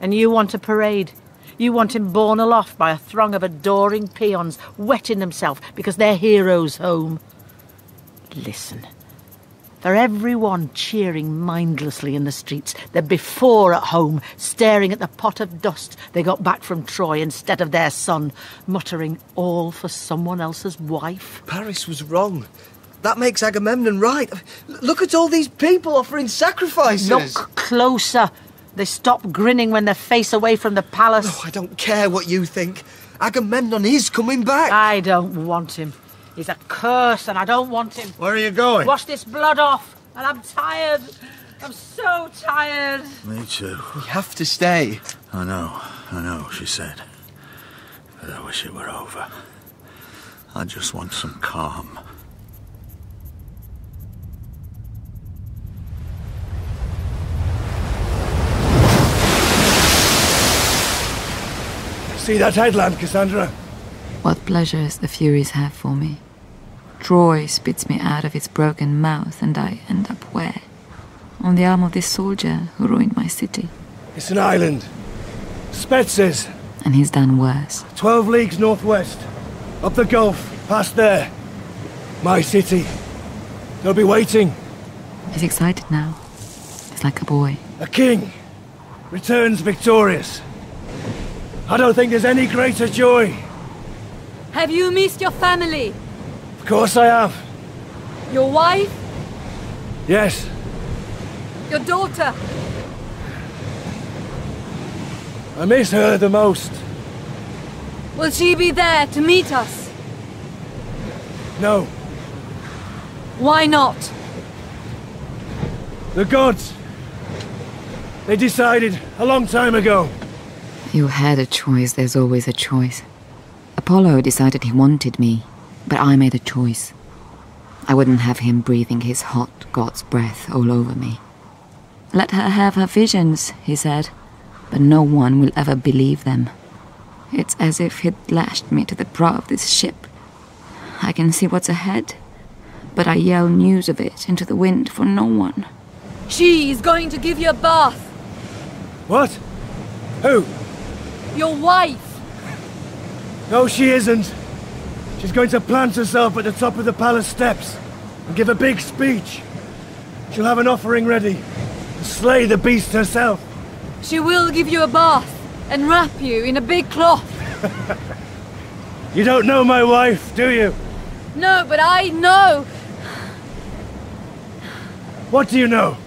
And you want a parade? You want him borne aloft by a throng of adoring peons, wetting themselves because their hero's home. Listen. For everyone cheering mindlessly in the streets, they're before at home, staring at the pot of dust they got back from Troy instead of their son, muttering all for someone else's wife. Paris was wrong. That makes Agamemnon right. Look at all these people offering sacrifices. Look closer. They stop grinning when they face away from the palace. Oh, I don't care what you think. Agamemnon is coming back. I don't want him. He's a curse and I don't want him. Where are you going? Wash this blood off. And I'm tired. I'm so tired. Me too. We have to stay. I know, she said. But I wish it were over. I just want some calm. See that headland, Cassandra? What pleasures the Furies have for me. Troy spits me out of its broken mouth and I end up where? On the arm of this soldier who ruined my city. It's an island. Spetses. And he's done worse. 12 leagues northwest. Up the Gulf, past there. My city. They'll be waiting. He's excited now. He's like a boy. A king. Returns victorious. I don't think there's any greater joy Have you missed your family? Of course I have. Your wife? Yes. Your daughter? I miss her the most. Will she be there to meet us? No. Why not? The gods. They decided a long time ago. You had a choice, there's always a choice. Apollo decided he wanted me, but I made a choice. I wouldn't have him breathing his hot god's breath all over me. Let her have her visions, he said, but no one will ever believe them. It's as if he'd lashed me to the prow of this ship. I can see what's ahead, but I yell news of it into the wind for no one. She is going to give you a bath. What? Who? Your wife. No, she isn't. She's going to plant herself at the top of the palace steps and give a big speech. She'll have an offering ready and slay the beast herself. She will give you a bath and wrap you in a big cloth. You don't know my wife, do you? No, but I know. What do you know?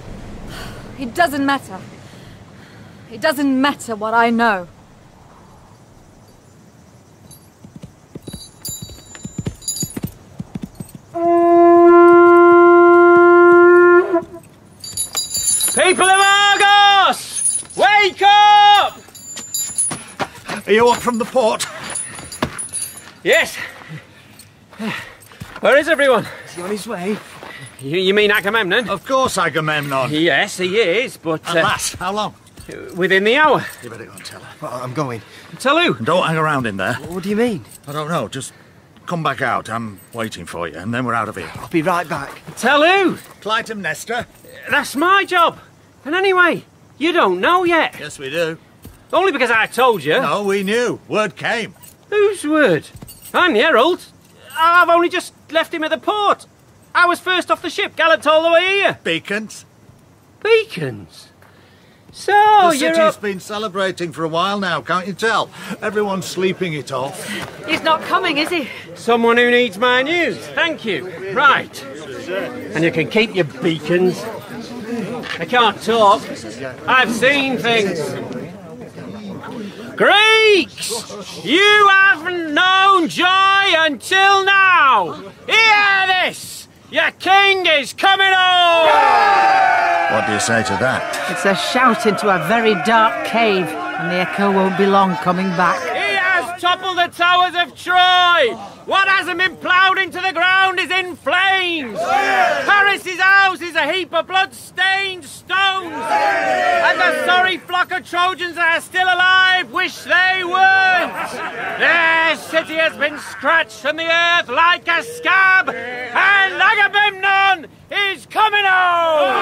It doesn't matter. It doesn't matter what I know. People of Argos! Wake up! Are you up from the port? Yes. Where is everyone? Is he on his way? You mean Agamemnon? Of course, Agamemnon. Yes, he is, but... At last, how long? Within the hour. You better go and tell her. Well, I'm going. Tell who? And don't hang around in there. What do you mean? I don't know, just come back out. I'm waiting for you, and then we're out of here. I'll be right back. Tell who? Clytemnestra. That's my job. And anyway, you don't know yet. Yes, we do. Only because I told you. No, we knew. Word came. Whose word? I'm the herald. I've only just left him at the port. I was first off the ship, galloped all the way here. Beacons. Beacons? So, the you're city's up... been celebrating for a while now, can't you tell? Everyone's sleeping it off. He's not coming, is he? Someone who needs my news. Thank you. Right. And you can keep your beacons. I can't talk. I've seen things. Greeks! You haven't known joy until now! Hear this! Your king is coming home! What do you say to that? It's a shout into a very dark cave, and the echo won't be long coming back. He has toppled the towers of Troy! What hasn't been ploughed into the ground is in flames! Paris' house is a heap of blood-stained stones! And the sorry flock of Trojans that are still alive wish they weren't! Their city has been scratched from the earth like a scab, and Agamemnon is coming home!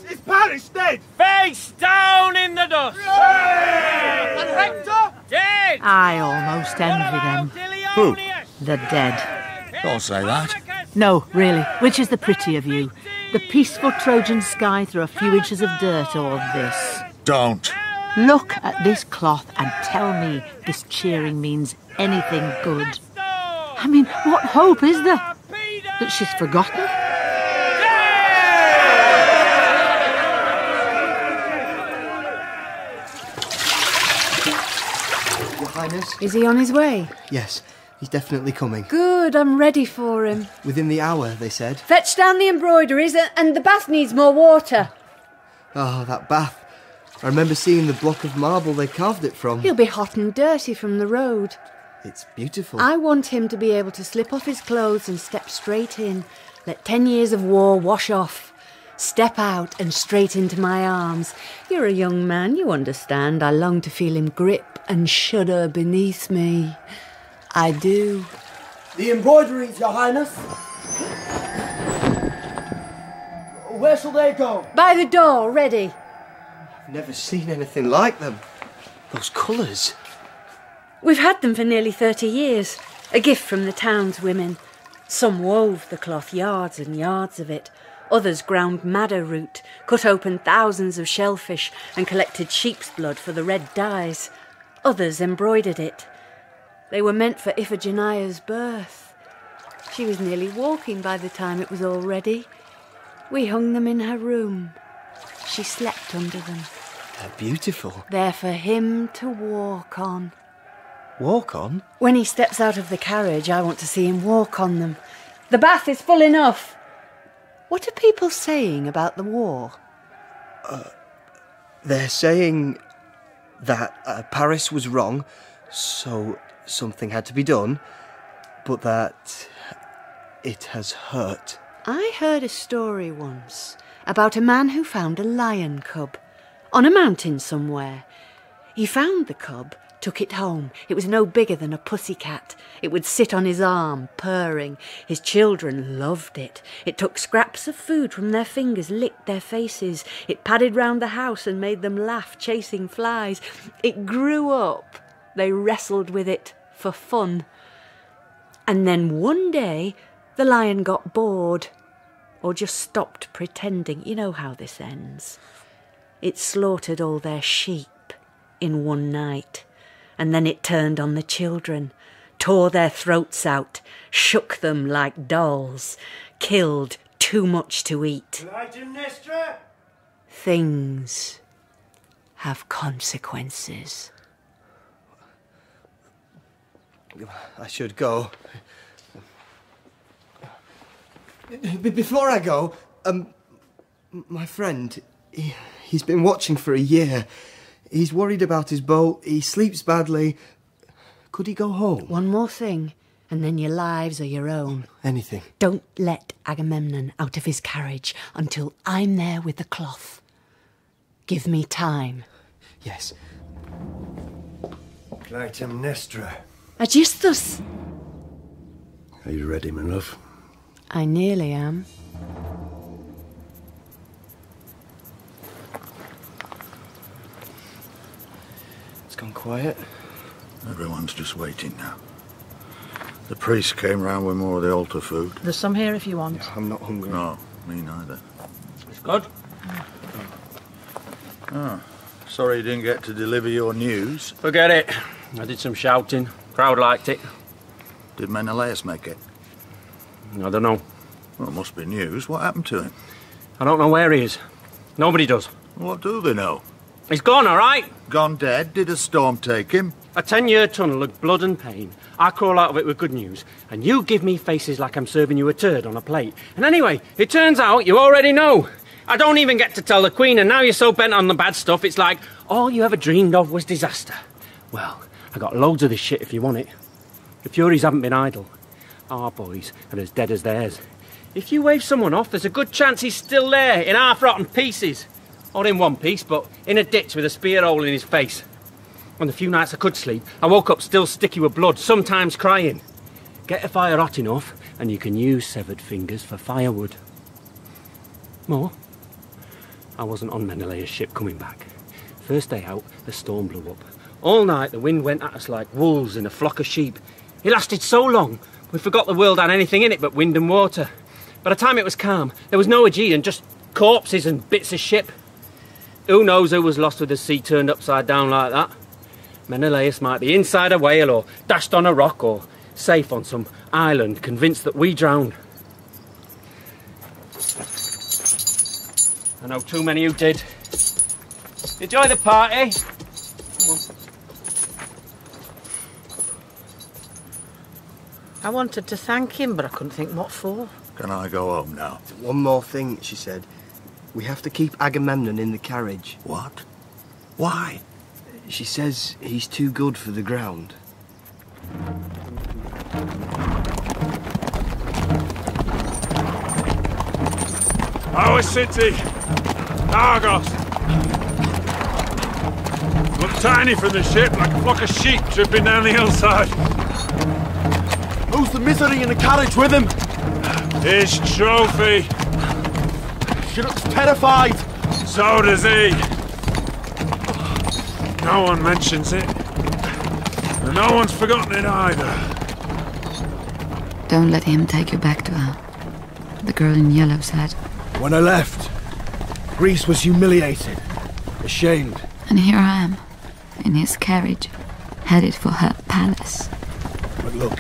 Is Paris dead? Face down in the dust! And Hector? Dead! I almost envy them. Who? The dead. Don't say that. No, really. Which is the pretty of you? The peaceful Trojan sky through a few inches of dirt, or this? Don't. Look at this cloth and tell me this cheering means anything good. I mean, what hope is there? That she's forgotten? Your Highness? Is he on his way? Yes, he's definitely coming. Good, I'm ready for him. Within the hour, they said. Fetch down the embroideries, and the bath needs more water. Oh, that bath. I remember seeing the block of marble they carved it from. He'll be hot and dirty from the road. It's beautiful. I want him to be able to slip off his clothes and step straight in. Let 10 years of war wash off. Step out and straight into my arms. You're a young man, you understand. I long to feel him grip and shudder beneath me. I do. The embroideries, Your Highness. Where shall they go? By the door, ready. I've never seen anything like them. Those colours. We've had them for nearly 30 years. A gift from the townswomen. Some wove the cloth, yards and yards of it. Others ground madder root, cut open thousands of shellfish and collected sheep's blood for the red dyes. Others embroidered it. They were meant for Iphigenia's birth. She was nearly walking by the time it was all ready. We hung them in her room. She slept under them. They're beautiful. They're for him to walk on. Walk on? When he steps out of the carriage, I want to see him walk on them. The bath is full enough. What are people saying about the war? They're saying that Paris was wrong, so something had to be done, but that it has hurt. I heard a story once about a man who found a lion cub on a mountain somewhere. He found the cub, took it home. It was no bigger than a pussycat. It would sit on his arm, purring. His children loved it. It took scraps of food from their fingers, licked their faces. It padded round the house and made them laugh, chasing flies. It grew up. They wrestled with it for fun. And then one day, the lion got bored, or just stopped pretending. You know how this ends. It slaughtered all their sheep in one night. And then it turned on the children, tore their throats out, shook them like dolls, killed too much to eat. Clytemnestra? Things have consequences. I should go. Before I go, my friend, he's been watching for a year. He's worried about his boat, he sleeps badly. Could he go home? One more thing, and then your lives are your own. Anything. Don't let Agamemnon out of his carriage until I'm there with the cloth. Give me time. Yes. Clytemnestra. Aegisthus! Are you ready, my love? I nearly am. It's gone quiet. Everyone's just waiting now. The priest came round with more of the altar food. There's some here if you want. Yeah, I'm not hungry. No, me neither. It's good. Oh, sorry you didn't get to deliver your news. Forget it. I did some shouting. Crowd liked it. Did Menelaus make it? I don't know. Well, it must be news. What happened to him? I don't know where he is. Nobody does. What do they know? He's gone, all right? Gone dead? Did a storm take him? A 10-year tunnel of blood and pain. I crawl out of it with good news, and you give me faces like I'm serving you a turd on a plate. And anyway, it turns out you already know. I don't even get to tell the Queen, and now you're so bent on the bad stuff, it's like all you ever dreamed of was disaster. Well, I got loads of this shit if you want it. The Furies haven't been idle. Our boys are as dead as theirs. If you wave someone off, there's a good chance he's still there, in half-rotten pieces. Or in one piece, but in a ditch with a spear hole in his face. On the few nights I could sleep, I woke up still sticky with blood, sometimes crying. Get a fire hot enough, and you can use severed fingers for firewood. More? I wasn't on Menelaus' ship coming back. First day out, the storm blew up. All night the wind went at us like wolves in a flock of sheep. It lasted so long, we forgot the world had anything in it but wind and water. By the time it was calm, there was no Aegean, just corpses and bits of ship. Who knows who was lost with the sea turned upside down like that? Menelaus might be inside a whale or dashed on a rock or safe on some island, convinced that we drowned. I know too many who did. Enjoy the party. Come on. I wanted to thank him, but I couldn't think what for. Can I go home now? One more thing, she said. We have to keep Agamemnon in the carriage. What? Why? She says he's too good for the ground. Our city, Argos. Looked tiny from the ship, like a flock of sheep tripping down the hillside. Who's the misery in the carriage with him? His trophy. She looks terrified. So does he. No one mentions it. And no one's forgotten it either. Don't let him take you back to her. The girl in yellow said. When I left, Greece was humiliated, ashamed. And here I am, in his carriage, headed for her palace. But look,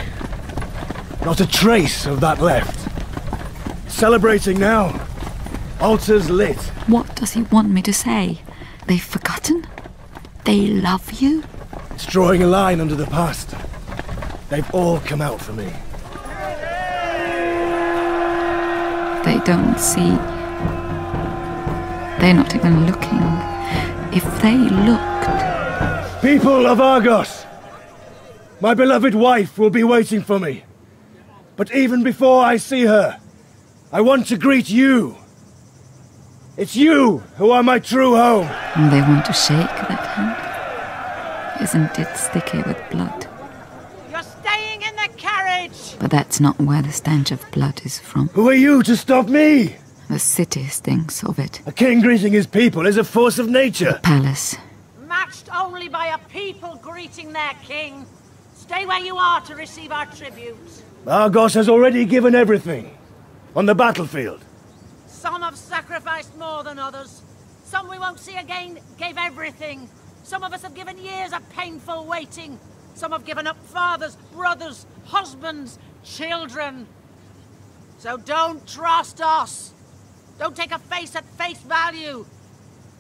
not a trace of that left. Celebrating now. Altars lit. What does he want me to say? They've forgotten? They love you? It's drawing a line under the past. They've all come out for me. They don't see. They're not even looking. If they looked... People of Argos! My beloved wife will be waiting for me. But even before I see her, I want to greet you. It's you who are my true home. And they want to shake that hand? Isn't it sticky with blood? You're staying in the carriage! But that's not where the stench of blood is from. Who are you to stop me? The city stinks of it. A king greeting his people is a force of nature. The palace. Matched only by a people greeting their king. Stay where you are to receive our tribute. Argos has already given everything. On the battlefield. Some have sacrificed more than others. Some we won't see again gave everything. Some of us have given years of painful waiting. Some have given up fathers, brothers, husbands, children. So don't trust us. Don't take a face at face value.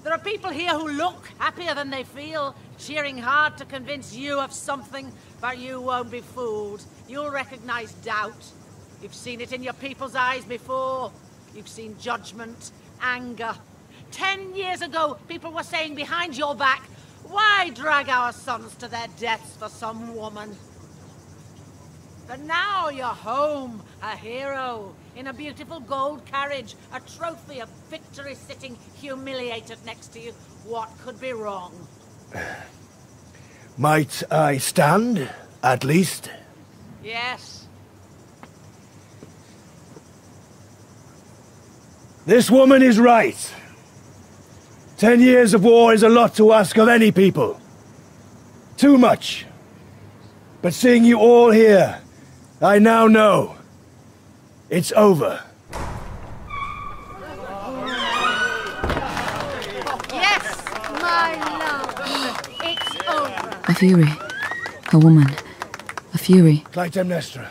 There are people here who look happier than they feel, cheering hard to convince you of something, but you won't be fooled. You'll recognize doubt. You've seen it in your people's eyes before. You've seen judgment, anger. 10 years ago, people were saying behind your back, why drag our sons to their deaths for some woman? But now you're home, a hero, in a beautiful gold carriage, a trophy of victory sitting humiliated next to you. What could be wrong? Might I stand, at least? Yes. This woman is right. 10 years of war is a lot to ask of any people. Too much. But seeing you all here, I now know. It's over. Yes, my love. It's over. A fury. A woman. A fury. Clytemnestra.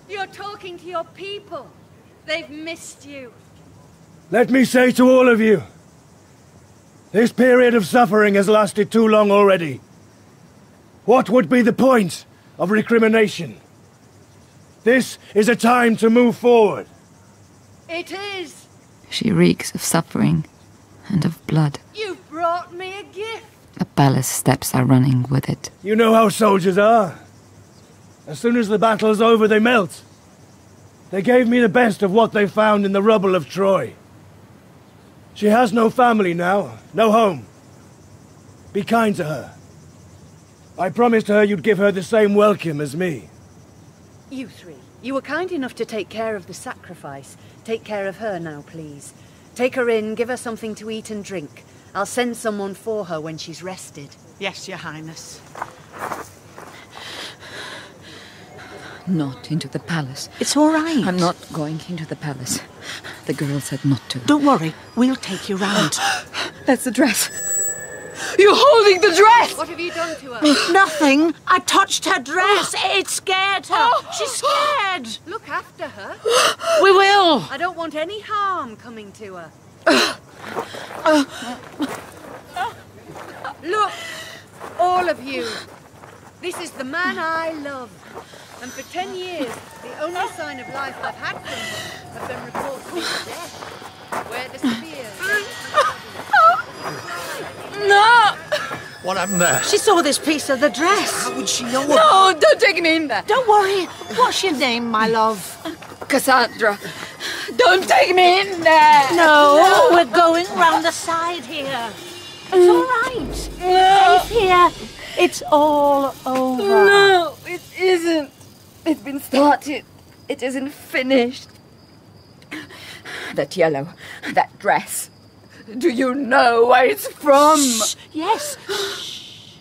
You're talking to your people. They've missed you. Let me say to all of you, this period of suffering has lasted too long already. What would be the point of recrimination? This is a time to move forward. It is. She reeks of suffering and of blood. You've brought me a gift. The palace steps are running with it. You know how soldiers are. As soon as the battle's over, they melt. They gave me the best of what they found in the rubble of Troy. She has no family now, no home. Be kind to her. I promised her you'd give her the same welcome as me. You three, you were kind enough to take care of the sacrifice. Take care of her now, please. Take her in, give her something to eat and drink. I'll send someone for her when she's rested. Yes, Your Highness. Not into the palace. It's all right. I'm not going into the palace. The girl said not to. Don't worry. We'll take you round. That's the dress. You're holding the dress! What have you done to her? Nothing. I touched her dress. It scared her. She's scared. Look after her. We will. I don't want any harm coming to her. Look, all of you. This is the man I love. And for 10 years, the only sign of life I've had from him have been reports of his death. Where the spears. No! What happened there? She saw this piece of the dress. How would she know? No, don't take me in there. Don't worry. What's your name, my love? Cassandra, don't take me in there! No, we're going round the side here. It's all right. No. Safe here. It's all over. No, it isn't. It's been started. It isn't finished. That yellow, that dress. Do you know where it's from? Shh. Yes. Shh.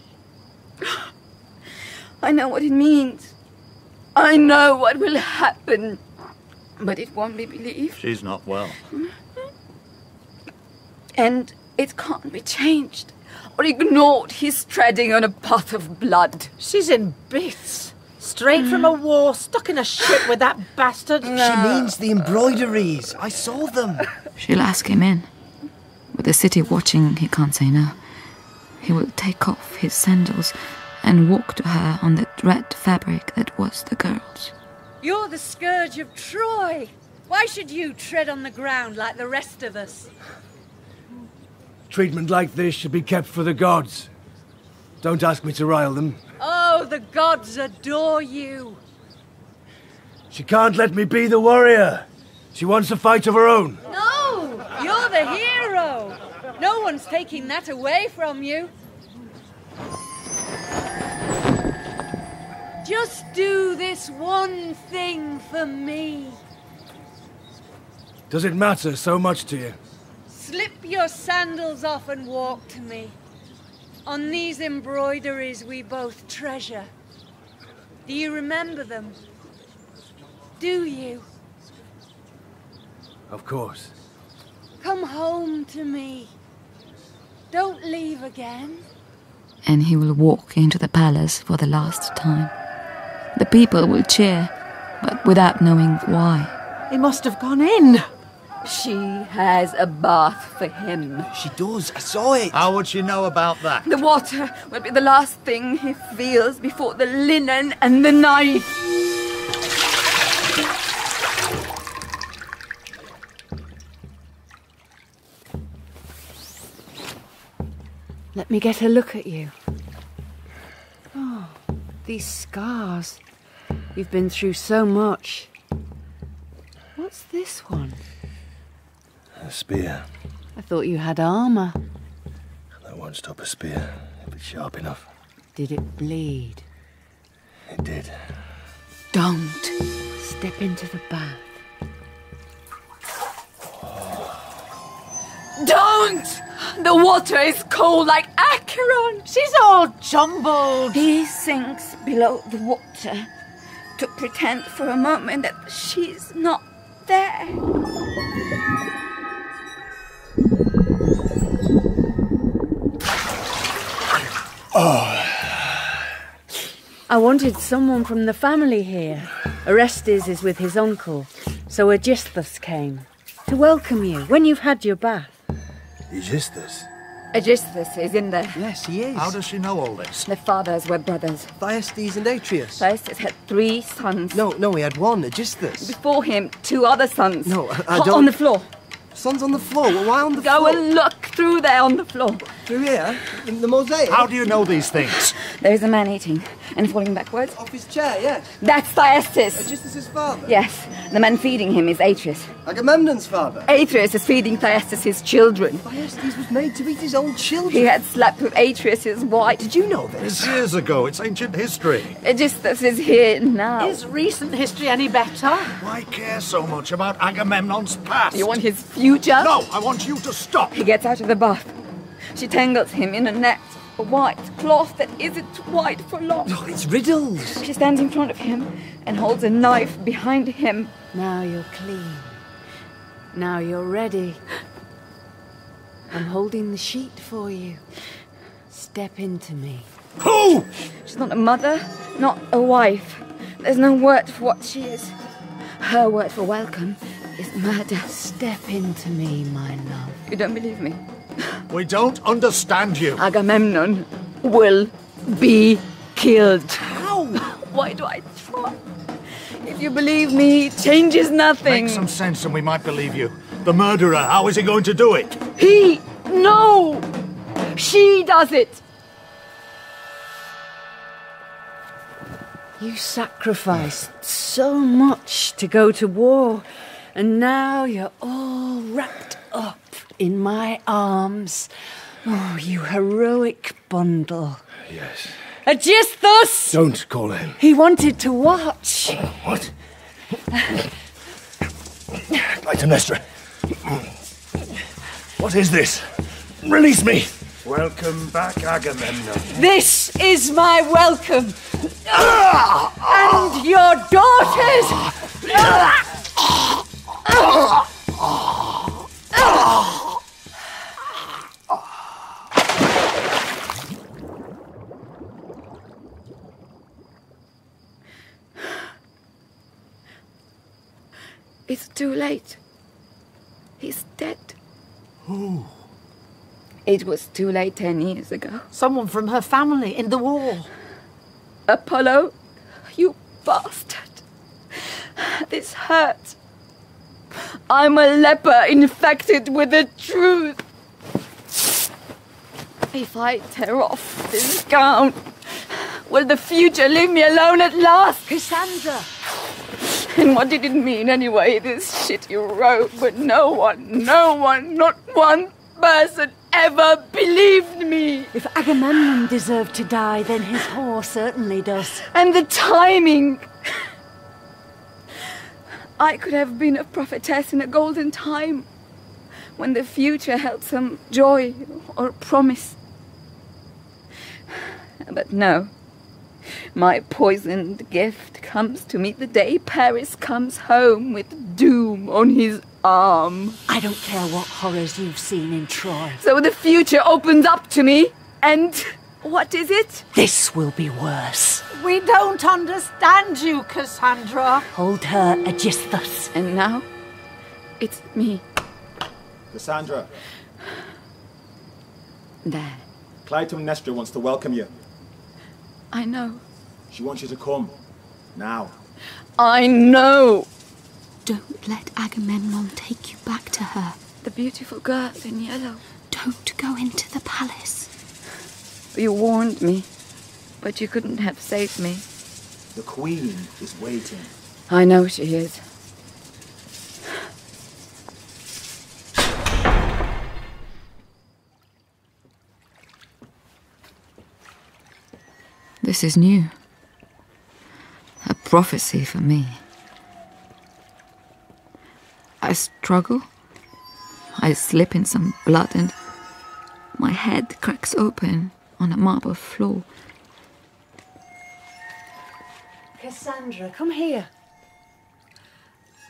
I know what it means. I know what will happen, but it won't be believed. She's not well. And it can't be changed or ignored. He's treading on a path of blood. She's in bits. Straight from a war, stuck in a ship with that bastard. She means the embroideries. I saw them. She'll ask him in. With the city watching, he can't say no. He will take off his sandals and walk to her on the red fabric that was the girl's. You're the scourge of Troy. Why should you tread on the ground like the rest of us? Treatment like this should be kept for the gods. Don't ask me to rile them. Oh, the gods adore you. She can't let me be the warrior. She wants a fight of her own. No, you're the hero. No one's taking that away from you. Just do this one thing for me. Does it matter so much to you? Slip your sandals off and walk to me. On these embroideries we both treasure. Do you remember them? Do you? Of course. Come home to me. Don't leave again. And he will walk into the palace for the last time. The people will cheer, but without knowing why. He must have gone in. She has a bath for him. She does. I saw it. How would she know about that? The water will be the last thing he feels before the linen and the knife. Let me get a look at you. Oh, these scars. You've been through so much. What's this one? A spear. I thought you had armour. That won't stop a spear if it's sharp enough. Did it bleed? It did. Don't step into the bath. Don't! The water is cold like Acheron. She's all jumbled. He sinks below the water to pretend for a moment that she's not there. I wanted someone from the family here. Orestes is with his uncle, so Aegisthus came to welcome you when you've had your bath. Aegisthus? Aegisthus is in there. Yes, he is. How does she know all this? Their fathers were brothers. Thyestes and Atreus. Thyestes had 3 sons. No, he had one, Aegisthus. Before him, 2 other sons. No, I don't... On the floor. Sons on the floor? Well, why on the floor? Go and look through there on the floor. Through here? In the mosaic? How do you know these things? There is a man eating and falling backwards. Off his chair, yes. That's Thyestes. Aegisthus' father? Yes. The man feeding him is Atreus. Agamemnon's father? Atreus is feeding Thyestes his children. Thyestes was made to eat his own children. He had slept with Atreus' wife. Did you know this? It's years ago. It's ancient history. Aegisthus is here now. Is recent history any better? Why care so much about Agamemnon's past? You want his future? No, I want you to stop. He gets out of the bath. She tangles him in a net, a white cloth that isn't white for long. Oh, it's riddles. She stands in front of him and holds a knife behind him. Now you're clean. Now you're ready. I'm holding the sheet for you. Step into me. Who? She's not a mother, not a wife. There's no word for what she is. Her word for welcome is murder. Step into me, my love. You don't believe me? We don't understand you. Agamemnon will be killed. How? Why do I try? If you believe me, it changes nothing. Make some sense and we might believe you. The murderer, how is he going to do it? No! She does it! You sacrificed so much to go to war, and now you're all wrapped up in my arms. Oh, you heroic bundle. Yes. Aegisthus! Don't call him. He wanted to watch. What? Clytemnestra. What is this? Release me! Welcome back, Agamemnon. This is my welcome. And your daughters! It's too late. He's dead. Who? It was too late 10 years ago. Someone from her family in the war. Apollo, you bastard. This hurts. I'm a leper infected with the truth. If I tear off this gown, will the future leave me alone at last? Cassandra! And what did it mean anyway, this shit you wrote? But no one, not one person ever believed me. If Agamemnon deserved to die, then his whore certainly does. And the timing. I could have been a prophetess in a golden time, when the future held some joy or promise. But no. My poisoned gift comes to meet the day Paris comes home with doom on his arm. I don't care what horrors you've seen in Troy. So the future opens up to me, and what is it? This will be worse. We don't understand you, Cassandra. Hold her, Aegisthus. And now, it's me. Cassandra. There. Clytemnestra wants to welcome you. I know. She wants you to come. Now. I know. Don't let Agamemnon take you back to her. The beautiful girl in yellow. Don't go into the palace. You warned me, but you couldn't have saved me. The Queen is waiting. I know she is. This is new. A prophecy for me. I struggle. I slip in some blood and my head cracks open on a marble floor. Cassandra, come here.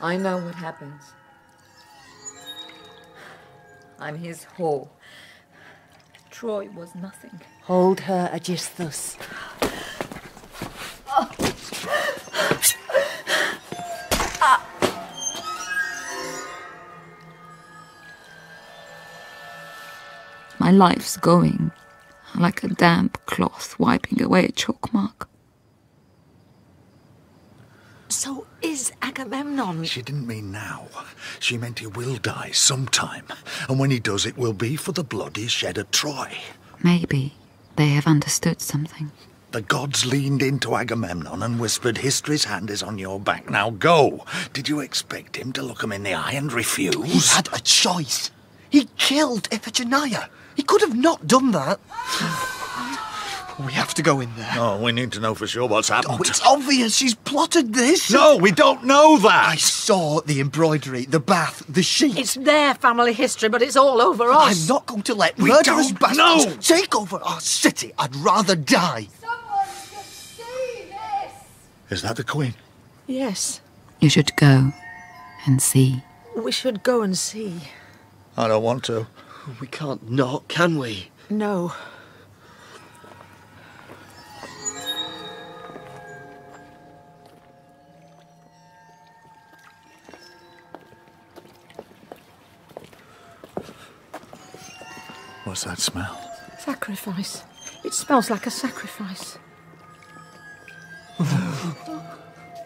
I know what happens. I'm his whore. Troy was nothing. Hold her, Aegisthus. My life's going like a damp cloth wiping away a chalk mark. So is Agamemnon... She didn't mean now. She meant he will die sometime. And when he does, it will be for the blood he shed at Troy. Maybe they have understood something. The gods leaned into Agamemnon and whispered, history's hand is on your back, now go. Did you expect him to look him in the eye and refuse? He had a choice. He killed Iphigenia. He could have not done that. We have to go in there. Oh, we need to know for sure what's happened. Oh, it's obvious she's plotted this. No, we don't know that. I saw the embroidery, the bath, the sheets. It's their family history, but it's all over us. I'm not going to let We murderous don't bastards know. take over our city. I'd rather die. Someone should see this. Is that the Queen? Yes, You should go and see. we should go and see. I don't want to. We can't not, can we? No. What's that smell? Sacrifice. It smells like a sacrifice.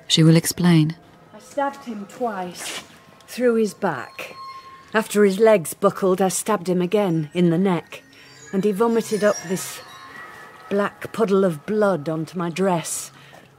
She will explain. I stabbed him twice, through his back. After his legs buckled, I stabbed him again, in the neck, and he vomited up this black puddle of blood onto my dress.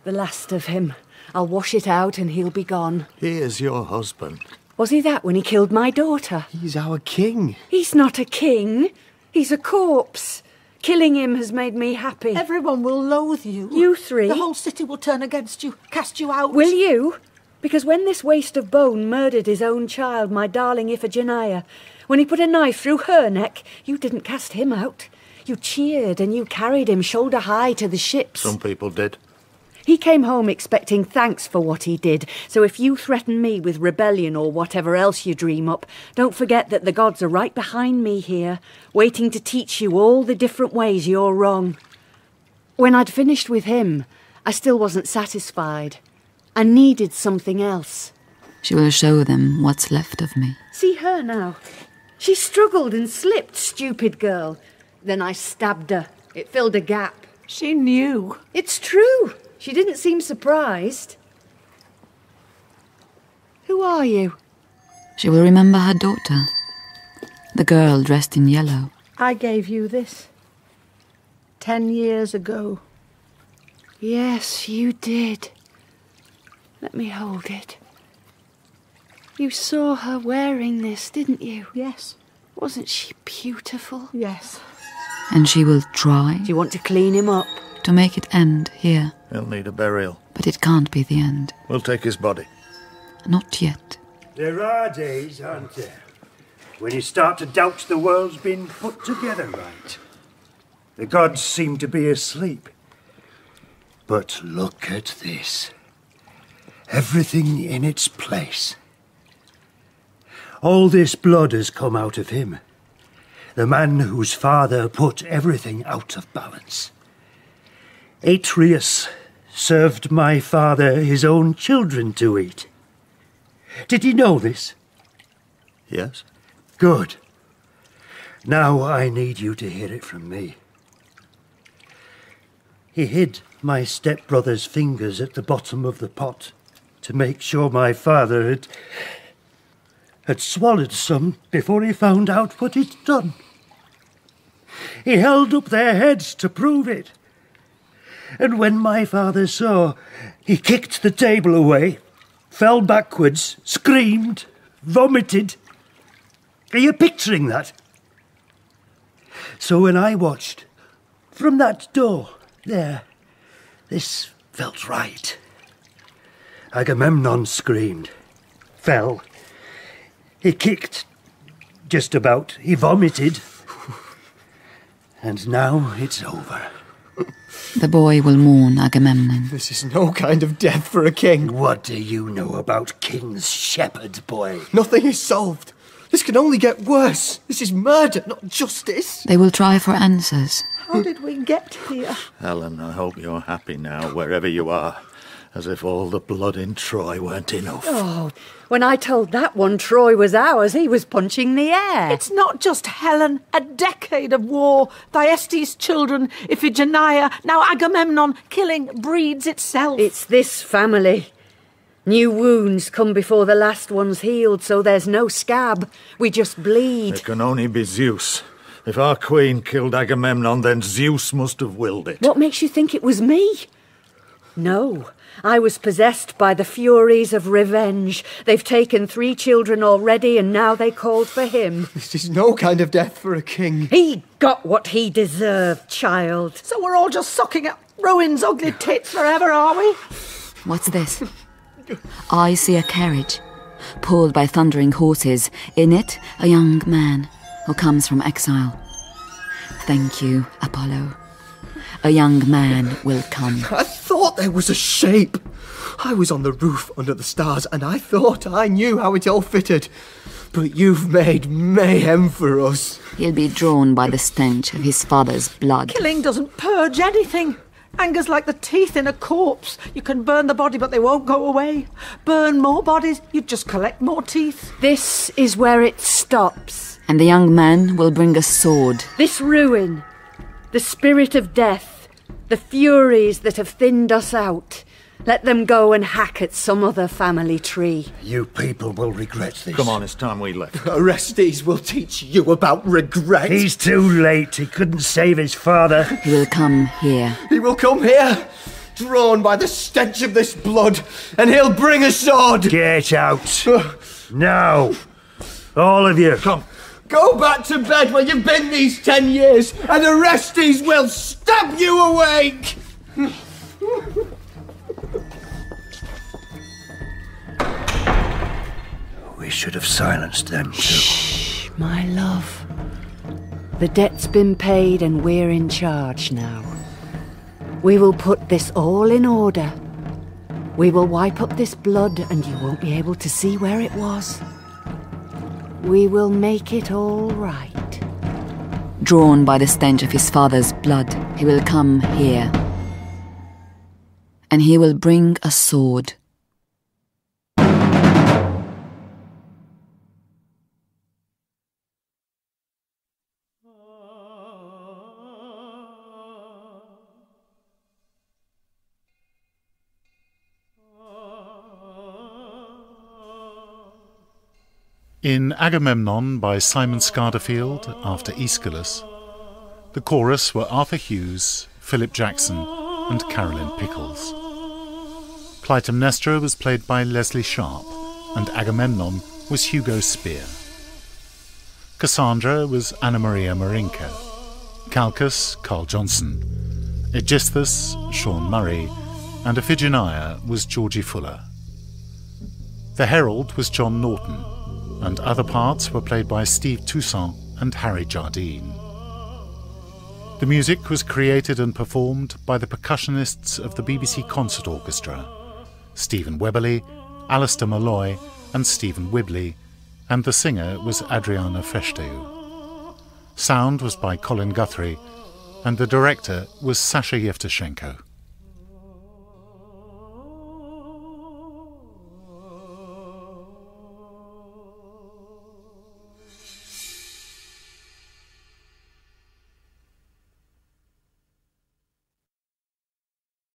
The last of him. I'll wash it out and he'll be gone. He is your husband. Was he that when he killed my daughter? He's our king. He's not a king. He's a corpse. Killing him has made me happy. Everyone will loathe you. You three? The whole city will turn against you, cast you out. Will you? Because when this waste of bone murdered his own child, my darling Iphigenia, when he put a knife through her neck, you didn't cast him out. You cheered and you carried him shoulder high to the ships. Some people did. He came home expecting thanks for what he did, so if you threaten me with rebellion or whatever else you dream up, don't forget that the gods are right behind me here, waiting to teach you all the different ways you're wrong. When I'd finished with him, I still wasn't satisfied. I needed something else. She will show them what's left of me. See her now. She struggled and slipped, stupid girl. Then I stabbed her. It filled a gap. She knew. It's true. She didn't seem surprised. Who are you? She will remember her daughter. The girl dressed in yellow. I gave you this 10 years ago. Yes, you did. Let me hold it. You saw her wearing this, didn't you? Yes. Wasn't she beautiful? Yes. And she will try. Do you want to clean him up? To make it end here. He'll need a burial. But it can't be the end. We'll take his body. Not yet. There are days, aren't there, when you start to doubt the world's been put together right. The gods seem to be asleep. But look at this. Everything in its place. All this blood has come out of him. The man whose father put everything out of balance. Atreus served my father his own children to eat. Did you know this? Yes. Good. Now I need you to hear it from me. He hid my stepbrother's fingers at the bottom of the pot to make sure my father had swallowed some before he found out what he'd done. He held up their heads to prove it. And when my father saw, he kicked the table away, fell backwards, screamed, vomited. Are you picturing that? So when I watched from that door there, this felt right. Agamemnon screamed, fell. He kicked, just about. He vomited. And now it's over. The boy will mourn Agamemnon. This is no kind of death for a king. What do you know about kings, shepherd boy? Nothing is solved. This can only get worse. This is murder, not justice. They will try for answers. How did we get here? Helen, I hope you're happy now, wherever you are. As if all the blood in Troy weren't enough. Oh, when I told that one Troy was ours, he was punching the air. It's not just Helen. A decade of war. Thyestes' children, Iphigenia, now Agamemnon. Killing breeds itself. It's this family. New wounds come before the last one's healed, so there's no scab. We just bleed. It can only be Zeus. If our queen killed Agamemnon, then Zeus must have willed it. What makes you think it was me? No, I was possessed by the furies of revenge. They've taken 3 children already, and now they called for him. This is no kind of death for a king. He got what he deserved, child. So we're all just sucking up Rowan's ugly tits forever, are we? What's this? I see a carriage, pulled by thundering horses. In it, a young man who comes from exile. Thank you, Apollo. A young man will come. I thought there was a shape. I was on the roof under the stars, and I thought I knew how it all fitted. But you've made mayhem for us. He'll be drawn by the stench of his father's blood. Killing doesn't purge anything. Anger's like the teeth in a corpse. You can burn the body, but they won't go away. Burn more bodies, you just collect more teeth. This is where it stops. And the young man will bring a sword. This ruin, the spirit of death, the furies that have thinned us out. Let them go and hack at some other family tree. You people will regret this. Come on, it's time we left. Orestes will teach you about regret. He's too late. He couldn't save his father. He will come here. He will come here, drawn by the stench of this blood, and he'll bring a sword. Get out. Now. All of you. Come. Go back to bed where you've been these 10 years, and Orestes will stab you awake! We should have silenced them too. Shh, my love. The debt's been paid and we're in charge now. We will put this all in order. We will wipe up this blood and you won't be able to see where it was. We will make it all right. Drawn by the stench of his father's blood, he will come here. And he will bring a sword. In Agamemnon by Simon Scarderfield, after Aeschylus, the chorus were Arthur Hughes, Philip Jackson and Carolyn Pickles. Clytemnestra was played by Leslie Sharp and Agamemnon was Hugo Spear. Cassandra was Anna Maria Marinka, Calchas, Carl Johnson, Aegisthus, Sean Murray, and Iphigenia was Georgie Fuller. The herald was John Norton, and other parts were played by Steve Toussaint and Harry Jardine. The music was created and performed by the percussionists of the BBC Concert Orchestra, Stephen Webberley, Alistair Malloy and Stephen Whibley, and the singer was Adriana Festeu. Sound was by Colin Guthrie, and the director was Sasha Yevtushenko.